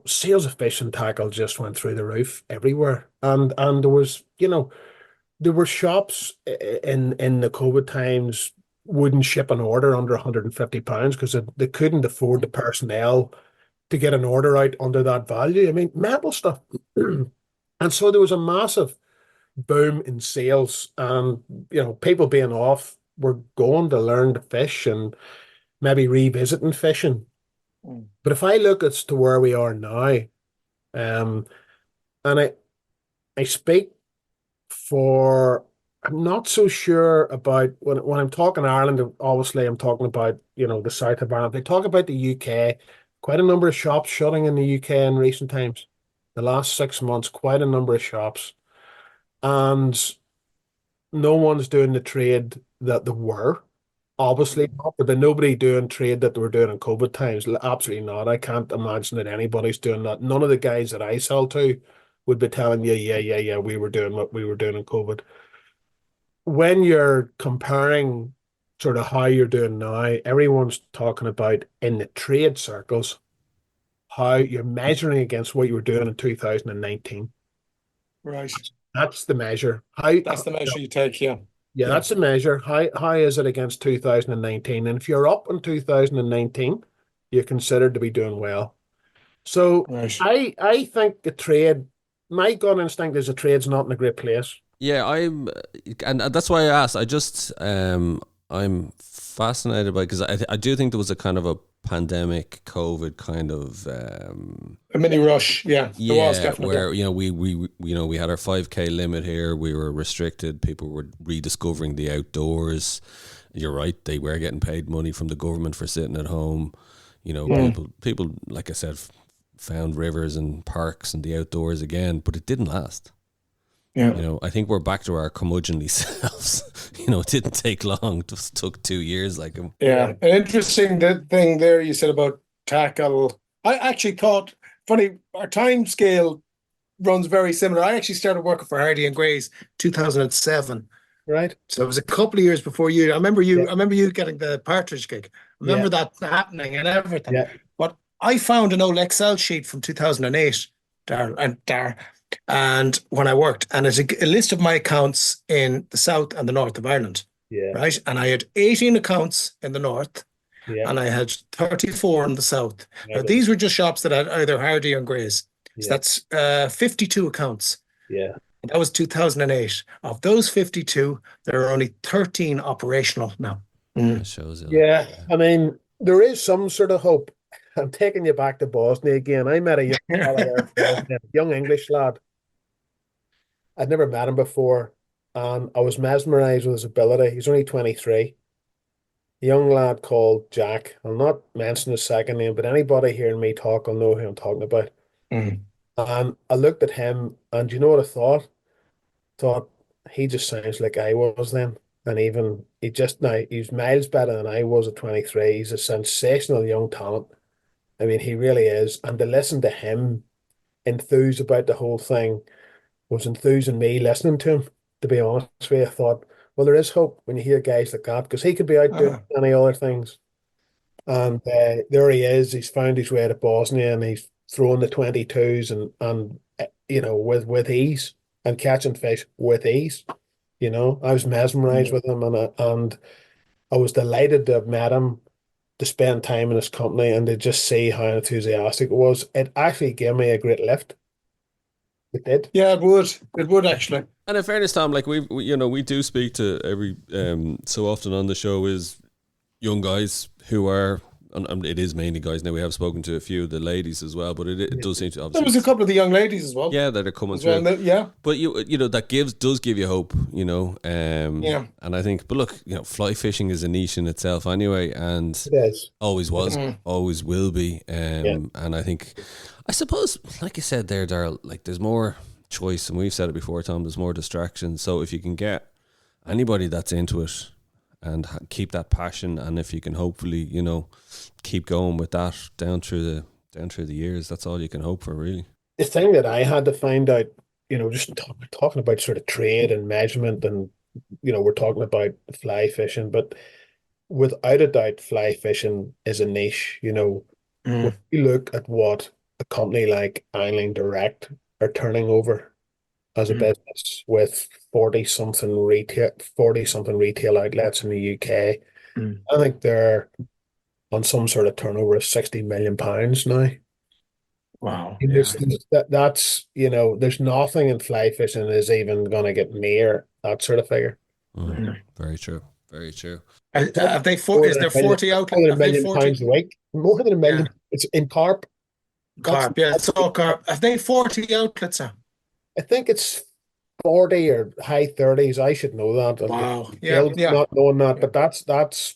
sales of fish and tackle just went through the roof everywhere. And there were shops in the COVID times wouldn't ship an order under £150 because they couldn't afford the personnel to get an order out under that value. I mean, metal stuff. And so there was a massive boom in sales, and people being off were going to learn to fish and maybe revisiting fishing. Mm. But if I look as to where we are now, um, and I speak for, I'm not so sure about when I'm talking Ireland, obviously I'm talking about, the south of Ireland. They talk about the UK, quite a number of shops shutting in the UK in recent times. The last 6 months, quite a number of shops. And no one's doing the trade that they were. Obviously not, but there's nobody doing trade that they were doing in COVID times. Absolutely not. I can't imagine that anybody's doing that. None of the guys that I sell to would be telling you, yeah, we were doing what we were doing in COVID. When you're comparing sort of how you're doing now, everyone's talking about in the trade circles how you're measuring against what you were doing in 2019. Right. That's the measure. That's the measure you take, yeah. Yeah, that's the measure. How is it against 2019? And if you're up in 2019, you're considered to be doing well. So Right. I think the trade, my gut instinct is the trade's not in a great place. Yeah, and that's why I asked. I'm fascinated by, because I do think there was a kind of a pandemic COVID kind of A mini rush, yeah. There was definitely. where we had our 5K limit here. We were restricted. People were rediscovering the outdoors. You're right; they were getting paid money from the government for sitting at home. People like I said, found rivers and parks and the outdoors again, but it didn't last. Yeah. I think we're back to our curmudgeonly selves. It didn't take long. It just took 2 years. Yeah. An interesting thing there you said about tackle. I actually thought, funny, our time scale runs very similar. I actually started working for Hardy and Gray's 2007. Right. So it was a couple of years before you. I remember you. Yeah. I remember you getting the partridge gig. I remember that happening and everything. Yeah. But I found an old Excel sheet from 2008, Darryl, and when I worked, and it's a list of my accounts in the south and the north of Ireland. Yeah. Right, and I had 18 accounts in the north, Yeah. and I had 34 in the south. Now, Right. these were just shops that had either Hardy or Gray's. So Yeah. that's 52 accounts. Yeah. That was 2008. Of those 52, there are only 13 operational now. It shows you. Yeah. I mean, there is some sort of hope. I'm taking you back to Bosnia again. I met a young fella there in Bosnia, young English lad. I'd never met him before, and I was mesmerized with his ability. He's only 23. A young lad called Jack. I'll not mention his second name, but anybody hearing me talk will know who I'm talking about. Mm. And I looked at him, and you know what I thought? Thought he just sounds like I was then. And even he's miles better than I was at 23. He's a sensational young talent. I mean, he really is. And to listen to him enthuse about the whole thing was enthusing me listening to him, to be honest with you. I thought, well, there is hope when you hear guys like that, because he could be out doing many other things. And there he is. He's found his way to Bosnia, and he's throwing the 22s and with ease, and catching fish with ease. I was mesmerized with him, and I was delighted to have met him. to spend time in his company and to just see how enthusiastic it was. It actually gave me a great lift. It did. Yeah, it would. It would actually. And in fairness, Tom, like we do speak to every so often on the show is young guys who are, and it is mainly guys now. We have spoken to a few of the ladies as well, but it does seem to obviously. There was a couple of the young ladies as well. Yeah, that are coming through. Well, yeah, but that does give you hope, yeah. And I think, but look, fly fishing is a niche in itself anyway, and It is. always was, Mm. always will be. And I think, I suppose, like you said there, Daryl, like there's more choice, and we've said it before, Tom. There's more distraction. So if you can get anybody that's into it and keep that passion, and if you can hopefully, keep going with that down through the years, that's all you can hope for, really. The thing that I had to find out, just talking about sort of trade and measurement, and we're talking about fly fishing, but without a doubt, fly fishing is a niche. When you look at what a company like Angling Direct are turning over as a business with 40 something retail outlets in the UK, I think they're on some sort of turnover of £60 million now. Wow. There's nothing in fly fishing is even going to get near that sort of figure. Very true. Very true. Is there 40 outlets? More than £1 million a week. More than $1 million. Yeah. It's in carp. Carp, yeah, it's all carp. Have they 40 outlets now? I think it's 40 or high 30s. I should know that. Wow. Yeah. Not knowing that, but that's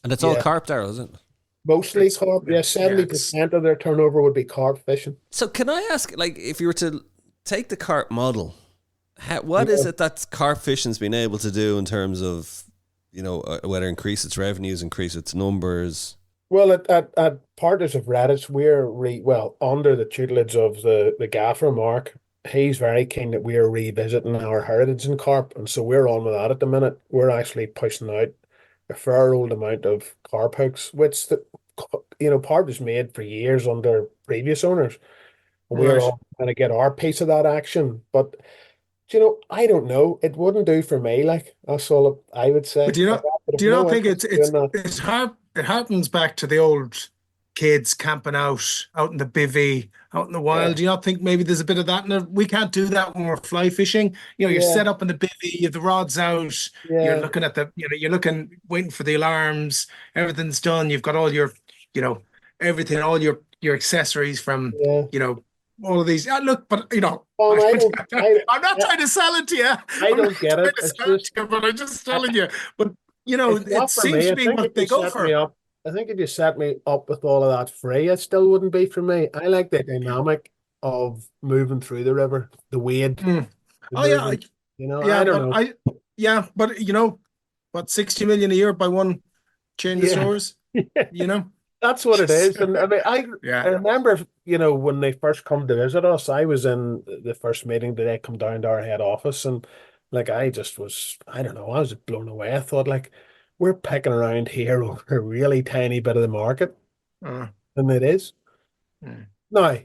and it's all carp there, isn't it? Mostly carp. Yeah, 70% of their turnover would be carp fishing. So can I ask, like, if you were to take the carp model, what is it that carp fishing's been able to do in terms of, whether increase its revenues, increase its numbers? Well, at Partners of Redditch, we're under the tutelage of the gaffer Mark. He's very keen that we're revisiting our heritage in carp, and so we're on with that at the minute. We're actually pushing out a fair old amount of carp hooks, which Partners made for years under previous owners, and we're all trying to get our piece of that action. But I don't know. It wouldn't do for me. Like, that's all I would say. But do you not think it's hard? It happens back to the old kids camping out in the bivvy, out in the wild. Do you not think maybe there's a bit of that? And we can't do that when we're fly fishing. You're set up in the bivvy, you have the rods out. You're looking at waiting for the alarms. Everything's done. You've got all your, everything, all your accessories from, all of these. Look, but I'm not trying to sell it to you. I don't get it. It's just, but I'm just telling you. But it seems to be what they go for. I think if you set me up with all of that free, it still wouldn't be for me. I like the dynamic of moving through the river, the wade. I don't know. But what, 60 million a year by one chain of stores? That's what it is. And I mean, I remember, when they first come to visit us, I was in the first meeting that they come down to our head office, and like I was blown away. I thought, like, we're picking around here over a really tiny bit of the market, and it is. Now,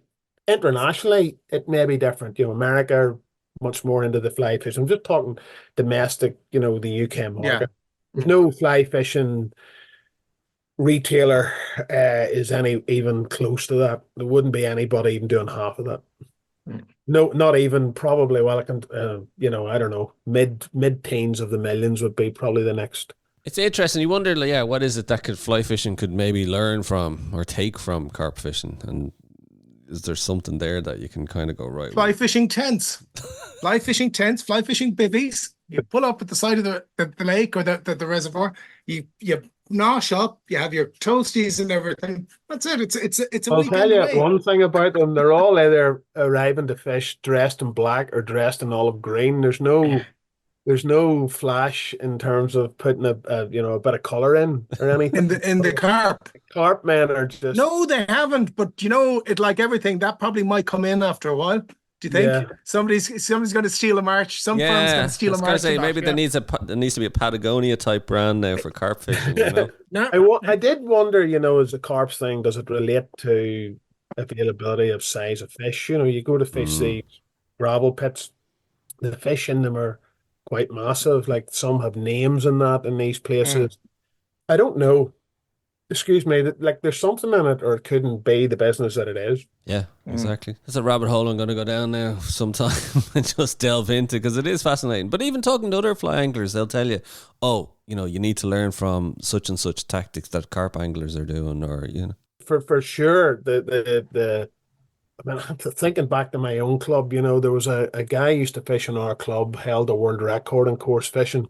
internationally, it may be different. America are much more into the fly fishing. I'm just talking domestic, the UK market. There's no fly fishing retailer is even close to that. There wouldn't be anybody even doing half of that. No, not even probably. Well, I can, I don't know, mid-teens of the millions would be probably the next. It's interesting. You wonder, what is it that fly fishing could maybe learn from or take from carp fishing? And is there something there that you can kind of go right? Fly fishing tents, fly fishing bivvies. You pull up at the side of the lake or the reservoir. You nosh up. You have your toasties and everything. That's it. It's a I'll weekend tell you away. one thing about them. They're all either arriving to fish dressed in black or dressed in olive green. There's no flash in terms of putting a bit of color in or anything. in the carp. Carp men are just no, they haven't. But it, like everything, that probably might come in after a while. Do you think somebody's going to steal a march? Some firm's going to steal a march. Maybe there needs to be a Patagonia type brand now for carp fishing. No. I did wonder, as a carp thing, does it relate to availability of size of fish? You go to fish the gravel pits, the fish in them are quite massive. Like, some have names in these places. I don't know. excuse me, that like there's something in it, or it couldn't be the business that it is. Yeah, exactly. That's a rabbit hole I'm going to go down now sometime and just delve into, because it is fascinating. But even talking to other fly anglers, they'll tell you, oh, you know, you need to learn from such and such tactics that carp anglers are doing, or, you know. For sure, I mean, thinking back to my own club, you know, there was a guy who used to fish in our club, held a world record in course fishing,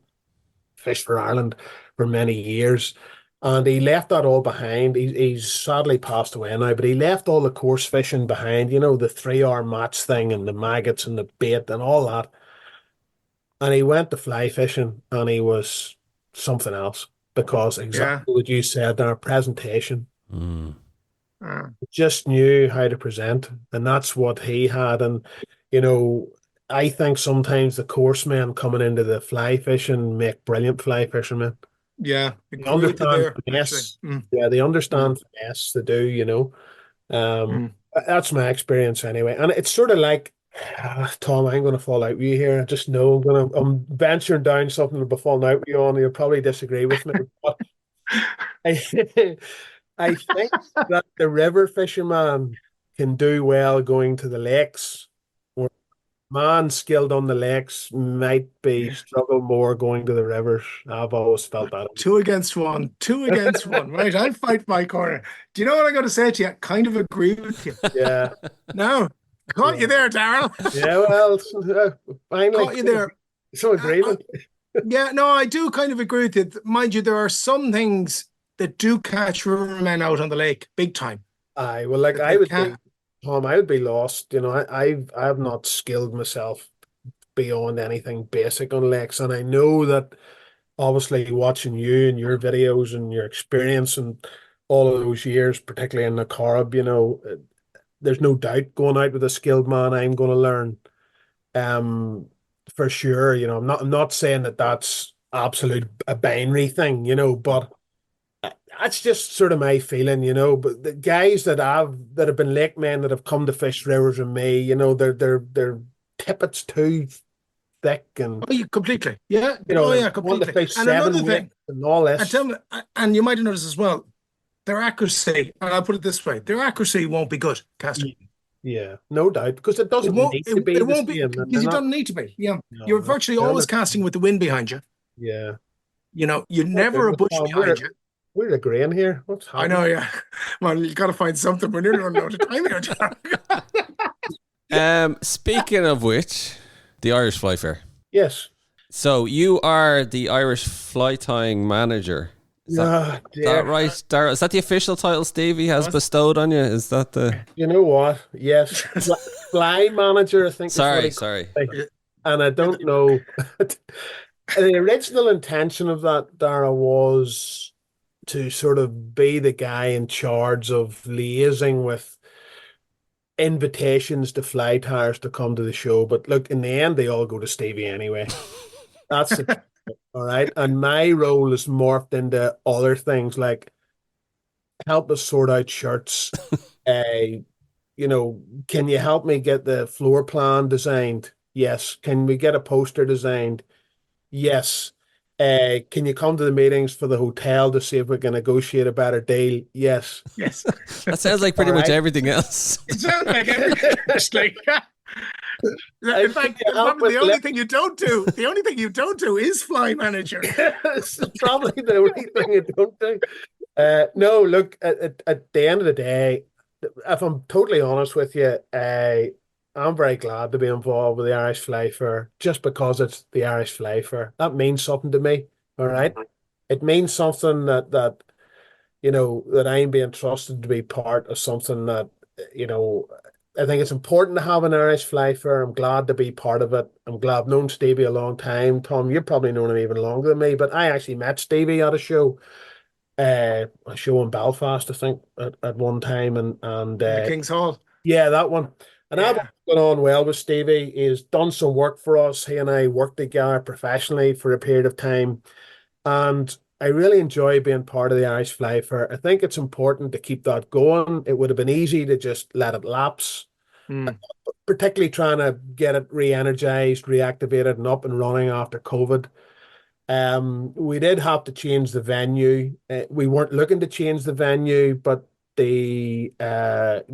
fished for Ireland for many years. And he left that all behind. He's sadly passed away now, but he left all the course fishing behind, you know, the 3 hour match thing and the maggots and the bait and all that. And he went to fly fishing, and he was something else, because Yeah. exactly what you said in our presentation, Mm. just knew how to present, and that's what he had. And you know, I think sometimes the course men coming into the fly fishing make brilliant fly fishermen. Yeah. They Agree with you understand there, actually. finesse. Yeah, they understand finesse. They do, you know. Mm. That's my experience anyway. And it's sort of like, Tom, I'm going to fall out with you here. I just know I'm venturing down something to be falling out with you on. You'll probably disagree with me, but I, I think that the river fisherman can do well going to the lakes. Where man skilled on the lakes might be struggle more going to the rivers. I've always felt that. Two against one. Two against one. Right. I'll fight my corner. Do you know what I'm going to say to you? I kind of agree with you. Yeah. No. Caught you there, Daryl. Yeah, well, finally. Caught you there. So agreement. Yeah, no, I do kind of agree with you. Mind you, there are some things that do catch rivermen out on the lake big time. Aye, well, like I would be, Tom, I would be lost. You know, I've not skilled myself beyond anything basic on lakes, and I know that obviously watching you and your videos and your experience and all of those years, particularly in the Carib, you know, there's no doubt going out with a skilled man, I'm going to learn. Um, for sure, you know, I'm not saying that that's absolute a binary thing, you know, but that's just sort of my feeling, you know. But the guys that have been lake men that have come to fish rivers with me, you know, they're tippets too thick, and Oh, you completely. Yeah. you know, Oh, yeah, want to completely. fish And seven another weight thing, and all and this. tell me, and you might have noticed as well, their accuracy, and I'll put it this way, their accuracy won't be good, caster. Yeah, no doubt, because it It doesn't won't, need it, to be it the won't be, same, and because they're you not. don't need to be. Yeah. You're No, virtually they're always not. casting with the wind behind you. Yeah. You know, you're Okay, never a but bush Tom, behind you. we're agreeing here. What's I happening? know, yeah. Well, you got to find something. We're nearly running out of time here, John. Speaking of which, the Irish Fly Fair. Yes. So you are the Irish fly tying manager. Is that right, Daryl? Is that the official title Stevie has bestowed on you? Is that the? You know what? Yes, fly manager, I think. Sorry. And I don't know. The original intention of that, Dara, was to sort of be the guy in charge of liaising with invitations to fly tyers to come to the show. But look, in the end, they all go to Stevie anyway. That's it. All right. And my role is morphed into other things like help us sort out shirts. You know, can you help me get the floor plan designed? Yes. Can we get a poster designed? Yes. Can you come to the meetings for the hotel to see if we can negotiate a better deal? Yes. Yes. That sounds like pretty much everything else. It sounds like everything. It's like, in fact, probably the only thing you don't do, is fly manager. It's probably the only thing you don't do. No, look, at the end of the day, if I'm totally honest with you, I'm very glad to be involved with the Irish Fly Fair just because it's the Irish Fly Fair. That means something to me. All right. It means something that you know, that I'm being trusted to be part of something that, you know, I think it's important to have an Irish Fly Fair. I'm glad to be part of it. I'm glad I've known Stevie a long time. Tom, you've probably known him even longer than me, but I actually met Stevie at a show in Belfast, I think, at one time, and The King's Hall. yeah, that one. And I've gone on well with Stevie. He's done some work for us. He and I worked together professionally for a period of time, and I really enjoy being part of the Irish Fly Fair. I think it's important to keep that going. It would have been easy to just let it lapse, particularly trying to get it re-energized, reactivated, and up and running after COVID. We did have to change the venue. We weren't looking to change the venue, but the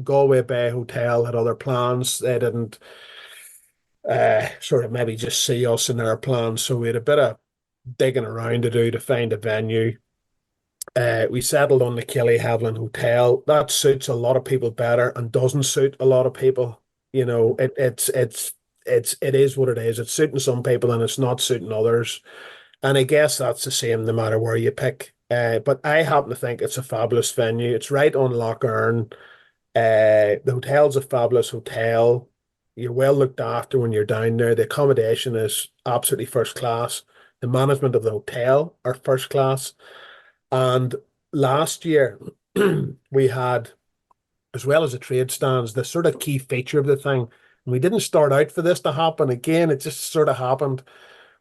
Galway Bay Hotel had other plans. They didn't sort of maybe just see us in their plans, so we had a bit of digging around to do to find a venue. We settled on the Killyhaviland Hotel. That suits a lot of people better and doesn't suit a lot of people. You know, it is what it is. It's suiting some people and it's not suiting others. And I guess that's the same no matter where you pick. But I happen to think it's a fabulous venue. It's right on Lough Erne. The hotel's a fabulous hotel. You're well looked after when you're down there. The accommodation is absolutely first class. The management of the hotel are first class. And last year we had, as well as the trade stands, the sort of key feature of the thing. And we didn't start out for this to happen. Again, it just sort of happened.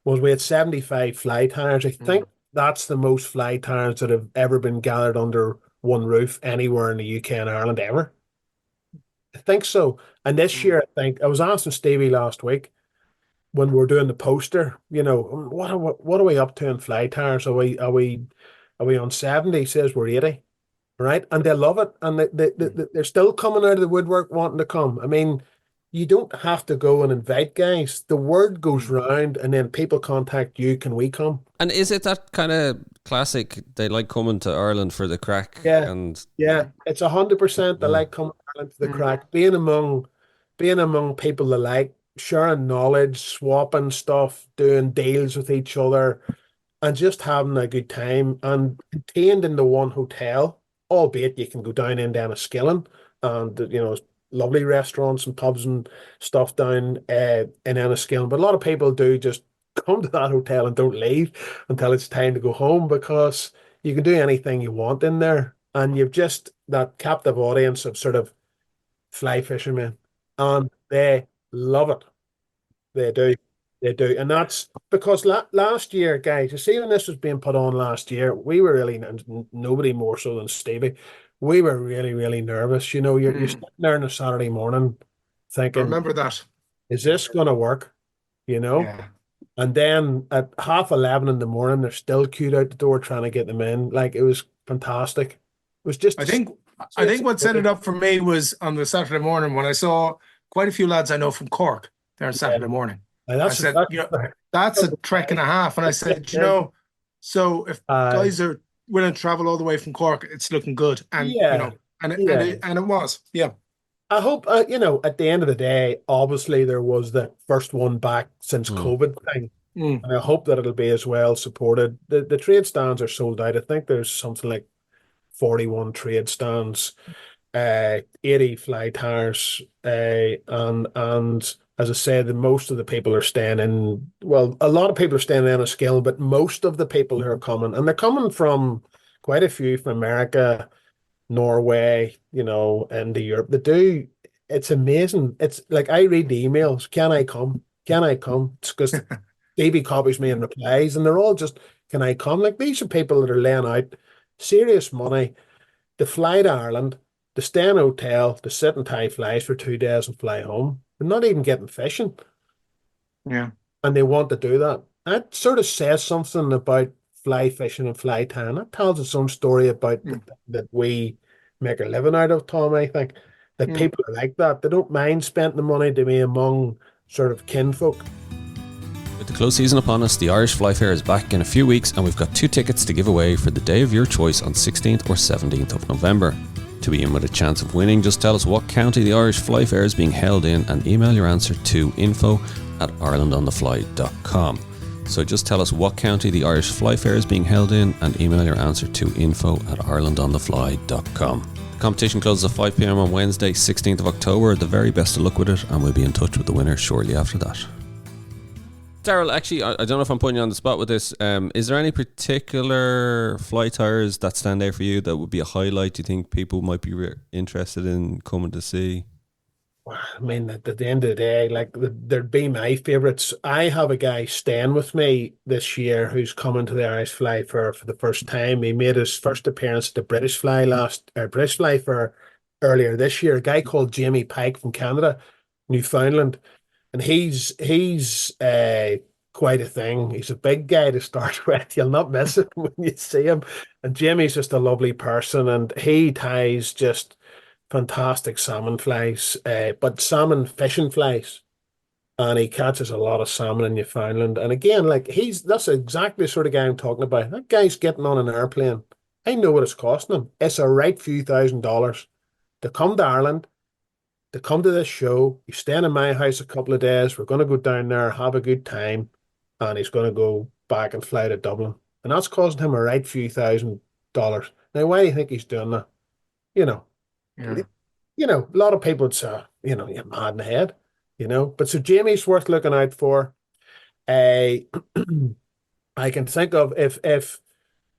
Was we had 75 fly tyers. I think that's the most fly tyers that have ever been gathered under one roof anywhere in the UK and Ireland ever. I think so. And this year, I was asking Stevie last week when we were doing the poster, what are we up to in fly tyers? Are we on 70? He says we're 80, right? And they love it. And they're still coming out of the woodwork wanting to come. I mean, you don't have to go and invite guys. The word goes round and then people contact you, can we come? And is it that kind of classic, they like coming to Ireland for the crack? Yeah, and it's 100% they like coming to Ireland for the crack. Being among people they like, sharing knowledge, swapping stuff, doing deals with each other, and just having a good time and contained in the one hotel, albeit you can go down in Enniskillen and lovely restaurants and pubs and stuff down in Enniskillen. But a lot of people do just come to that hotel and don't leave until it's time to go home because you can do anything you want in there. And you've just that captive audience of sort of fly fishermen. And they love it. They do. They do. And that's because last year, guys, you see, when this was being put on last year, we were really, nobody more so than Stevie, we were really, really nervous. You're sitting there on a Saturday morning I thinking, remember that. is this going to work? Yeah. And then at 11:30 in the morning, they're still queued out the door trying to get them in. Like, it was fantastic. It was just, I think what set it up for me was on the Saturday morning when I saw quite a few lads I know from Cork there on Saturday morning. and I said, that's a trek and a half. And I said, so if guys are willing to travel all the way from Cork, it's looking good. And, and it was. Yeah. I hope, at the end of the day, obviously there was the first one back since COVID thing. And I hope that it'll be as well supported. The trade stands are sold out. I think there's something like 41 trade stands, 80 fly tyers, and as I said, most of the people are staying in. Well, a lot of people are staying in Enniskillen, but most of the people who are coming, and they're coming from quite a few from America, Norway, into Europe. They do. It's amazing. It's like I read the emails. Can I come? Can I come? It's because Davey copies me and replies, and they're all just, can I come? Like, these are people that are laying out serious money to fly to Ireland, to stay in a hotel, to sit and tie flies for 2 days and fly home. They're not even getting fishing. Yeah. And they want to do that. That sort of says something about fly fishing and fly tying. That tells its own story about that we make a living out of, Tom, I think. That people are like that. They don't mind spending the money to be among sort of kinfolk. With the close season upon us, the Irish Fly Fair is back in a few weeks, and we've got 2 tickets to give away for the day of your choice on 16th or 17th of November. To be in with a chance of winning, just tell us what county the Irish Fly Fair is being held in and email your answer to info@irelandonthefly.com. So just tell us what county the Irish Fly Fair is being held in and email your answer to info@irelandonthefly.com. The competition closes at 5 p.m. on Wednesday, 16th of October. The very best of luck with it, and we'll be in touch with the winner shortly after that. Daryl, actually, I don't know if I'm putting you on the spot with this. Is there any particular fly tyers that stand out for you that would be a highlight you think people might be interested in coming to see? I mean, at the end of the day, like, there'd be my favourites. I have a guy staying with me this year who's coming to the Irish Fly Fair for the first time. He made his first appearance at the British Fly Fair earlier this year. A guy called Jamie Pike from Canada, Newfoundland. And he's quite a thing. He's a big guy to start with. You'll not miss him when you see him. And Jamie's just a lovely person, and he ties just fantastic salmon flies, but salmon fishing flies. And he catches a lot of salmon in Newfoundland. And again, like that's exactly the sort of guy I'm talking about. That guy's getting on an airplane. I know what it's costing him. It's a right few $1,000s to come to Ireland, to come to this show. He's staying in my house a couple of days. We're going to go down there, have a good time, and he's going to go back and fly to Dublin. And that's costing him a right few $1,000s. Now, why do you think he's doing that? You know, Yeah. a lot of people would say, you're mad in the head, But so Jamie's worth looking out for. I I can think of if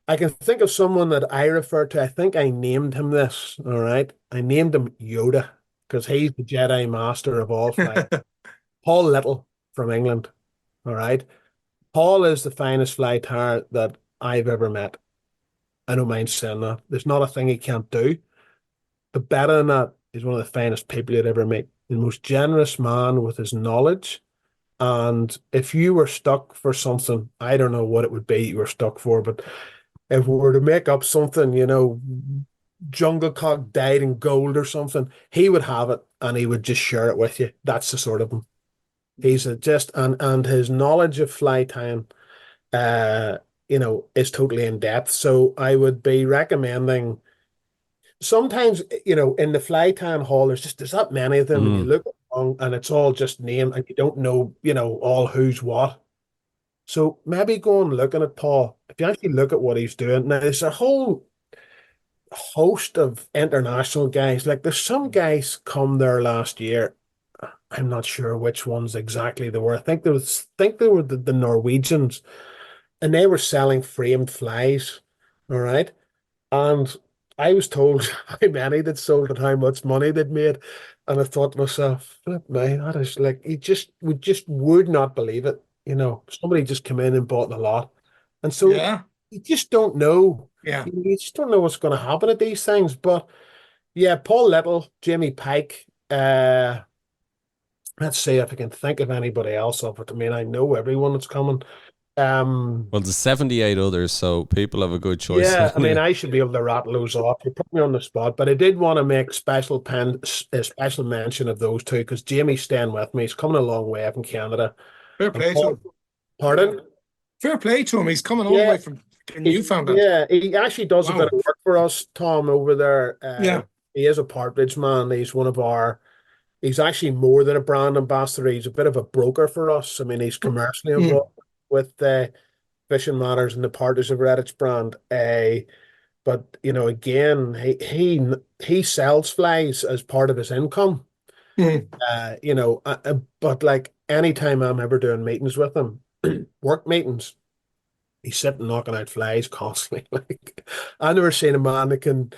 I can think of someone that I refer to. I think I named him this. All right, I named him Yoda because he's the Jedi Master of all flight. Paul Little from England. All right, Paul is the finest fly tyer that I've ever met. I don't mind saying that. There's not a thing he can't do. But better than that, he's one of the finest people you'd ever meet. The most generous man with his knowledge. And if you were stuck for something, I don't know what it would be you were stuck for, but if we were to make up something, Jungle Cock died in gold or something, he would have it and he would just share it with you. That's the sort of him. He's and his knowledge of fly tying, is totally in depth. So I would be recommending sometimes, in the fly tan hall, there's that many of them, and you look along and it's all just name and you don't know, all who's what. So maybe go and looking at Paul. If you actually look at what he's doing, now there's a whole host of international guys. Like there's some guys come there last year. I'm not sure which ones exactly they were. I think they were the Norwegians, and they were selling framed flies. All right. And I was told how many they'd sold and how much money they'd made. And I thought to myself, flip me, that is like, we just would not believe it. Somebody just came in and bought a lot. And so Yeah. you just don't know. Yeah. You just don't know what's going to happen at these things. But yeah, Paul Little, Jamie Pike, let's see if I can think of anybody else of it. I mean, I know everyone that's coming. Well, there's 78 others, so people have a good choice. Yeah, I mean, I should be able to rattle those off. You put me on the spot, but I did want to make a special mention of those two because Jamie's staying with me. He's coming a long way from Canada. Fair play to him. Pardon? Fair play to him. He's coming all the way from Newfoundland. Yeah, he actually does a bit of work for us, Tom, over there. Yeah. He is a partridge man. He's actually more than a brand ambassador. He's a bit of a broker for us. I mean, he's commercially involved with Fishing Matters and the Partridge of Redditch brand. But again, he sells flies as part of his income. But like anytime I'm ever doing meetings with him, work meetings, he's sitting knocking out flies constantly. Like I've never seen a man that can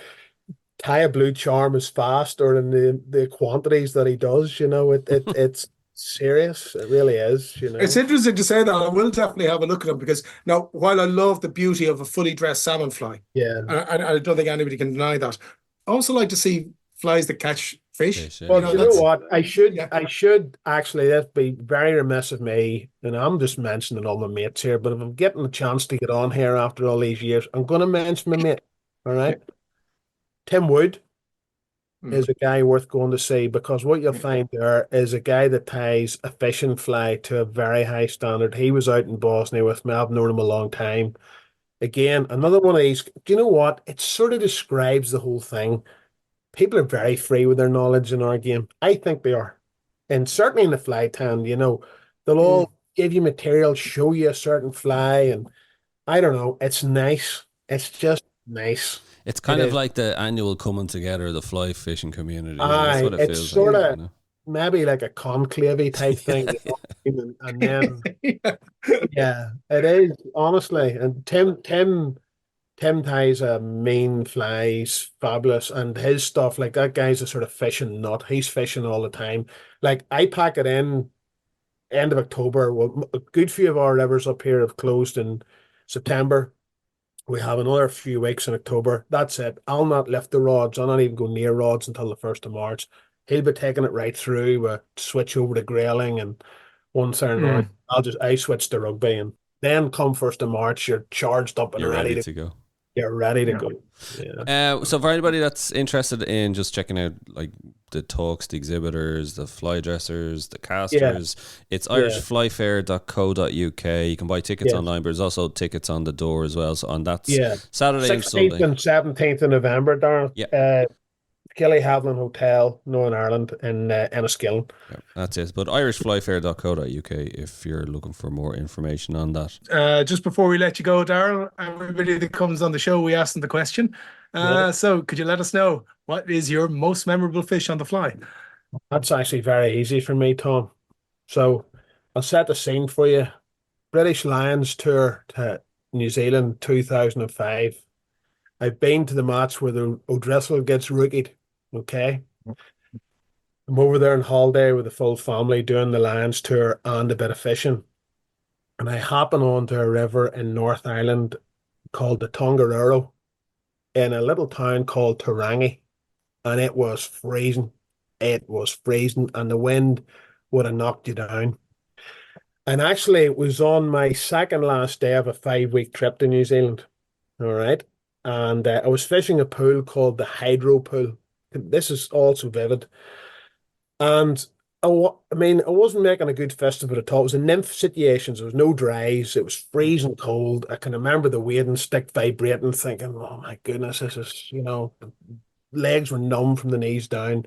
tie a blue charm as fast or in the quantities that he does. It's serious. It really is. It's interesting to say that. I will definitely have a look at them because now, while I love the beauty of a fully dressed salmon fly, yeah, I don't think anybody can deny that. I also like to see flies that catch fish. Yeah. Well, you know what? I should actually. That'd be very remiss of me, and I'm just mentioning all my mates here. But if I'm getting a chance to get on here after all these years, I'm going to mention my mate. All right, Tim Wood is a guy worth going to see because what you'll find there is a guy that ties a fishing fly to a very high standard. He was out in Bosnia with me. I've known him a long time. Again, another one of these. Do you know what? It sort of describes the whole thing. People are very free with their knowledge in our game. I think they are. And certainly in the fly town, they'll all give you material, show you a certain fly, and I don't know. It's nice. It's just nice. It's kind of like the annual coming together of the fly fishing community. That's what it it's feels sort like. of maybe like a conclave type thing. And then, yeah, it is, honestly. And Tim ties a mean flies, fabulous. And his stuff, like that guy's a sort of fishing nut. He's fishing all the time. Like I pack it in end of October. Well, a good few of our rivers up here have closed in September. We have another few weeks in October. That's it. I'll not lift the rods. I'll not even go near rods until the 1st of March. He'll be taking it right through. Switch over to grayling and one Saturday Mm. morning. I switch to rugby, and then come 1st of March, you're charged up and You're ready ready to to go. you're ready to Yeah. go. Yeah. So for anybody that's interested in just checking out like the talks, the exhibitors, the fly dressers, the Yeah. casters, it's Yeah. irishflyfair.co.uk. You can buy tickets Yes. online, but there's also tickets on the door as well. So on that's Yeah. Saturday and 16th Sunday. and 17th of November, Darryl. Yeah. Kelly Haviland Hotel, Northern Ireland, in Enniskillen. Yeah, that's it. But irishflyfair.co.uk if you're looking for more information on that. Just before we let you go, Daryl, everybody that comes on the show, we ask them the question. Yeah. So could you let us know what is your most memorable fish on the fly? That's actually very easy for me, Tom. So I'll set the scene for you. British Lions tour to New Zealand 2005. I've been to the match where the O'Driscoll gets rookied. Okay. I'm over there on holiday with the full family doing the Lions tour and a bit of fishing. And I happen onto a river in North Ireland called the Tongariro in a little town called Tarangi. And it was freezing. It was freezing, and the wind would have knocked you down. And actually, it was on my second last day of a 5-week trip to New Zealand. All right. And I was fishing a pool called the Hydro Pool. This is also vivid. And I mean, I wasn't making a good fist of it at all. It was a nymph situation. There was no dries. It was freezing cold. I can remember the wading stick vibrating, thinking, oh my goodness, this is, legs were numb from the knees down.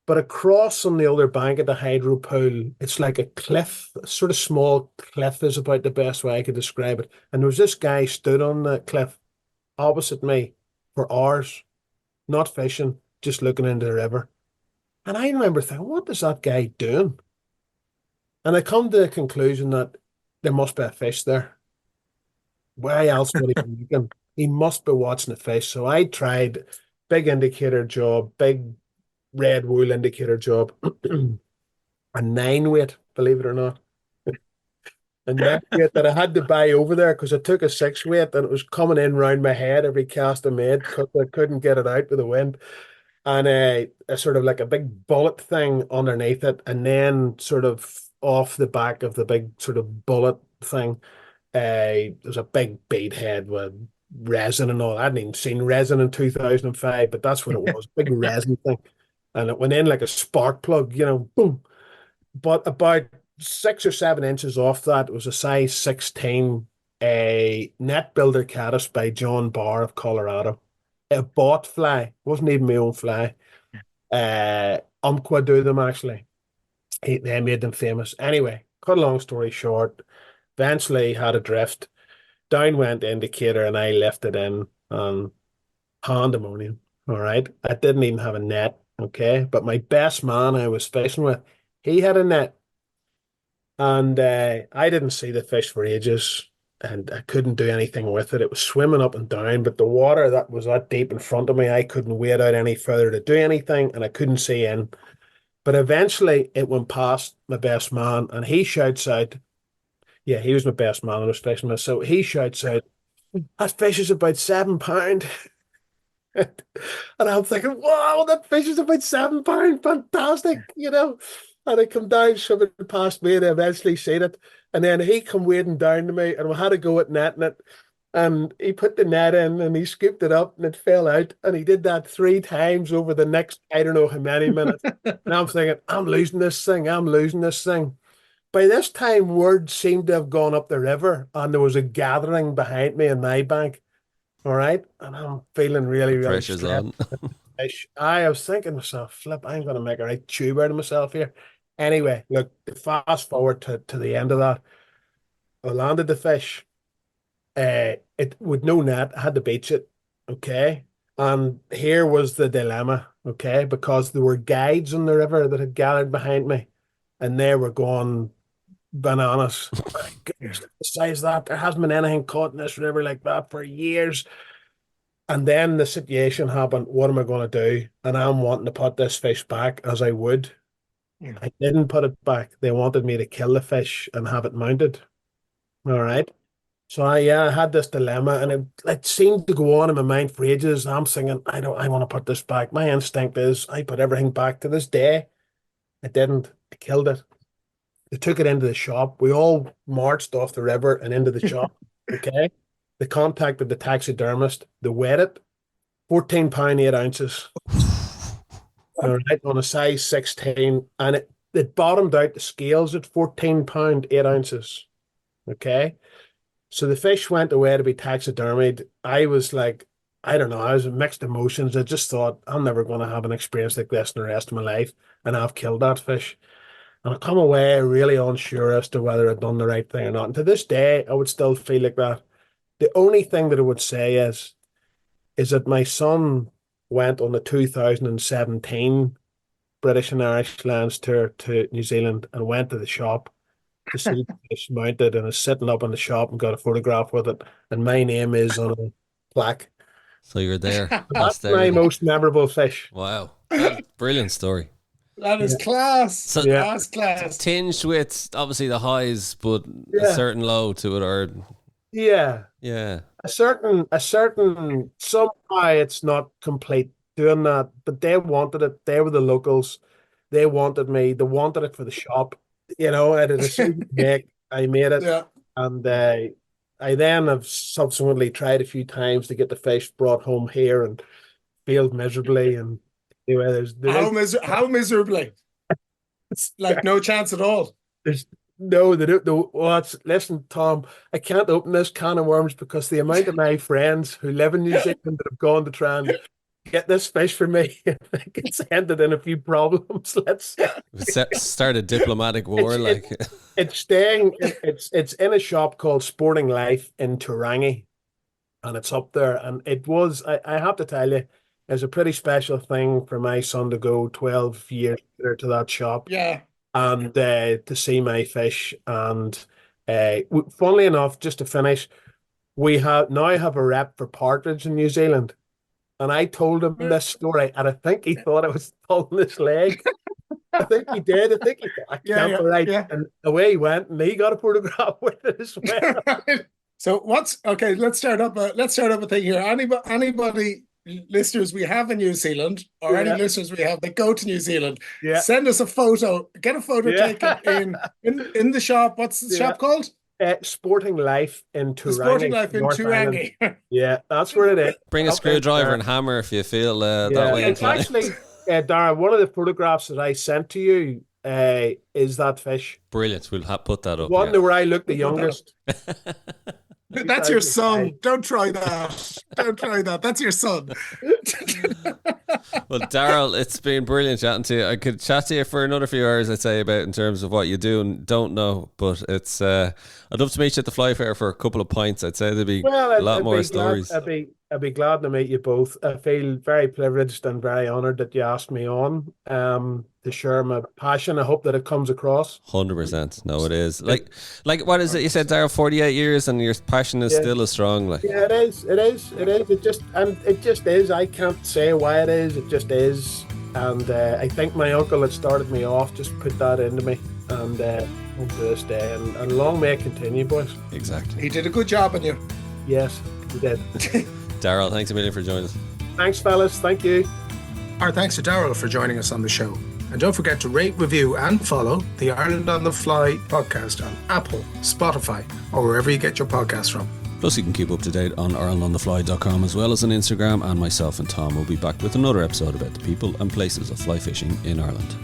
But across on the other bank of the hydro pool, it's like a cliff, a sort of small cliff is about the best way I could describe it. And there was this guy stood on the cliff opposite me for hours, not fishing, just looking into the river. And I remember thinking, what is that guy doing? And I come to the conclusion that there must be a fish there. Why else would he be looking? He must be watching the fish. So I tried big indicator job, big red wool indicator job, a 9 weight, believe it or not. A 9 weight that I had to buy over there because I took a 6 weight and it was coming in round my head every cast I made because I couldn't get it out with the wind. And a sort of like a big bullet thing underneath it, and then sort of off the back of the big sort of bullet thing, there's a big bead head with resin and all. I hadn't even seen resin in 2005, but that's what it was, big resin thing. And it went in like a spark plug, boom. But about 6 or 7 inches off that, it was a size 16, a net builder caddis by John Barr of Colorado. A bought fly, wasn't even my own fly. Umpqua do them actually. They made them famous. Anyway, cut a long story short, eventually had a drift. Down went the indicator and I lifted in on pandemonium. All right. I didn't even have a net. Okay. But my best man I was fishing with, he had a net. And I didn't see the fish for ages and I couldn't do anything with it. It was swimming up and down, but the water that was that deep in front of me, I couldn't wade out any further to do anything and I couldn't see in. But eventually it went past my best man and he shouts out, yeah, he was my best man I was fishing with. So he shouts out, that fish is about £7. And I'm thinking, wow, that fish is about £7. Fantastic. And I come down, swimming past me, and I eventually seen it. And then he come wading down to me, and we had to go at netting it. And he put the net in, and he scooped it up, and it fell out. And he did that 3 times over the next, I don't know how many minutes. And I'm thinking, I'm losing this thing. I'm losing this thing. By this time, word seemed to have gone up the river, and there was a gathering behind me in my bank. All right. And I'm feeling really, The really pressure's stressed. on. I was thinking to myself, flip, I'm going to make a right tube out of myself here. Anyway, look, fast forward to the end of that. I landed the fish. It with no net, I had to beach it. Okay. And here was the dilemma, okay, because there were guides on the river that had gathered behind me, and they were going bananas. My goodness, besides that, there hasn't been anything caught in this river like that for years. And then the situation happened. What am I going to do? And I'm wanting to put this fish back as I would. Yeah. I didn't put it back. They wanted me to kill the fish and have it mounted. All right. So I had this dilemma and it seemed to go on in my mind for ages. I'm thinking, I want to put this back. My instinct is I put everything back to this day. I didn't. I killed it. They took it into the shop. We all marched off the river and into the shop. Okay. They contacted the taxidermist. They weighed it, 14 pound 8 ounces. All right, on a size 16, and it bottomed out the scales at 14 pound 8 ounces. Okay. So the fish went away to be taxidermied. I was like, I don't know, I was in mixed emotions. I just thought, I'm never going to have an experience like this in the rest of my life. And I've killed that fish. And I come away really unsure as to whether I'd done the right thing or not. And to this day, I would still feel like that. The only thing that I would say is that my son went on the 2017 British and Irish Lions tour to New Zealand and went to the shop to see the fish mounted and is sitting up in the shop and got a photograph with it. And my name is on a plaque. So you're there. That's my most memorable fish. Wow. Brilliant story. That is class. So That's class. Tinged with obviously the highs, but a certain low to it, or yeah. A certain somehow it's not complete doing that, but they wanted it. They were the locals. They wanted me. They wanted it for the shop. You know, I had a decision to make. I made it, and I then have subsequently tried a few times to get the fish brought home here and failed miserably. And anyway, how miserably? It's like no chance at all. There's no, they don't know what. Listen, Tom, I can't open this can of worms because the amount of my friends who live in New Zealand that have gone to try and get this fish for me, it's ended in a few problems. Let's start a diplomatic war. It's staying. It's in a shop called Sporting Life in Turangi, and it's up there. And it was. I have to tell you, it's a pretty special thing for my son to go 12 years later to that shop. Yeah. And to see my fish. And funnily enough, just to finish, we now have a rep for partridge in New Zealand. And I told him this story, and I think he thought I was pulling his leg. I think he did. I think he thought, I can't be right. Yeah. And away he went, and he got a photograph with it as well. So let's start up a thing here. Anybody listeners we have in New Zealand, or any listeners we have that go to New Zealand, send us a photo. Get a photo taken in the shop. What's the shop called? Sporting Life in Turangi. Sporting Life in Turangi. Yeah, that's where it is. Bring a screwdriver and hammer if you feel that way. It's actually, Darryl, one of the photographs that I sent to you is that fish. Brilliant. We'll put that up. One where I look the youngest. That's your son. Don't try that. Don't try that. That's your son. Well, Daryl, it's been brilliant chatting to you. I could chat to you for another few hours, I'd say, about in terms of what you do and don't know. But it's I'd love to meet you at the Fly Fair for a couple of pints. I'd say there'd be a lot more stories. I'd be glad to meet you both. I feel very privileged and very honoured that you asked me on to share my passion. I hope that it comes across. 100%. No, it is. Like what is it? You said, Daryl, 48 years and your passion is still as strong. Yeah, it is. It just is. I can't say why it is. It just is. And I think my uncle that started me off just put that into me. And to this day. And long may it continue, boys. Exactly. He did a good job on you. Yes, he did. Daryl, thanks a million for joining us. Thanks, fellas. Thank you. Our thanks to Daryl for joining us on the show. And don't forget to rate, review and follow the Ireland on the Fly podcast on Apple, Spotify, or wherever you get your podcasts from. Plus, you can keep up to date on IrelandOnTheFly.com as well as on Instagram, and myself and Tom will be back with another episode about the people and places of fly fishing in Ireland.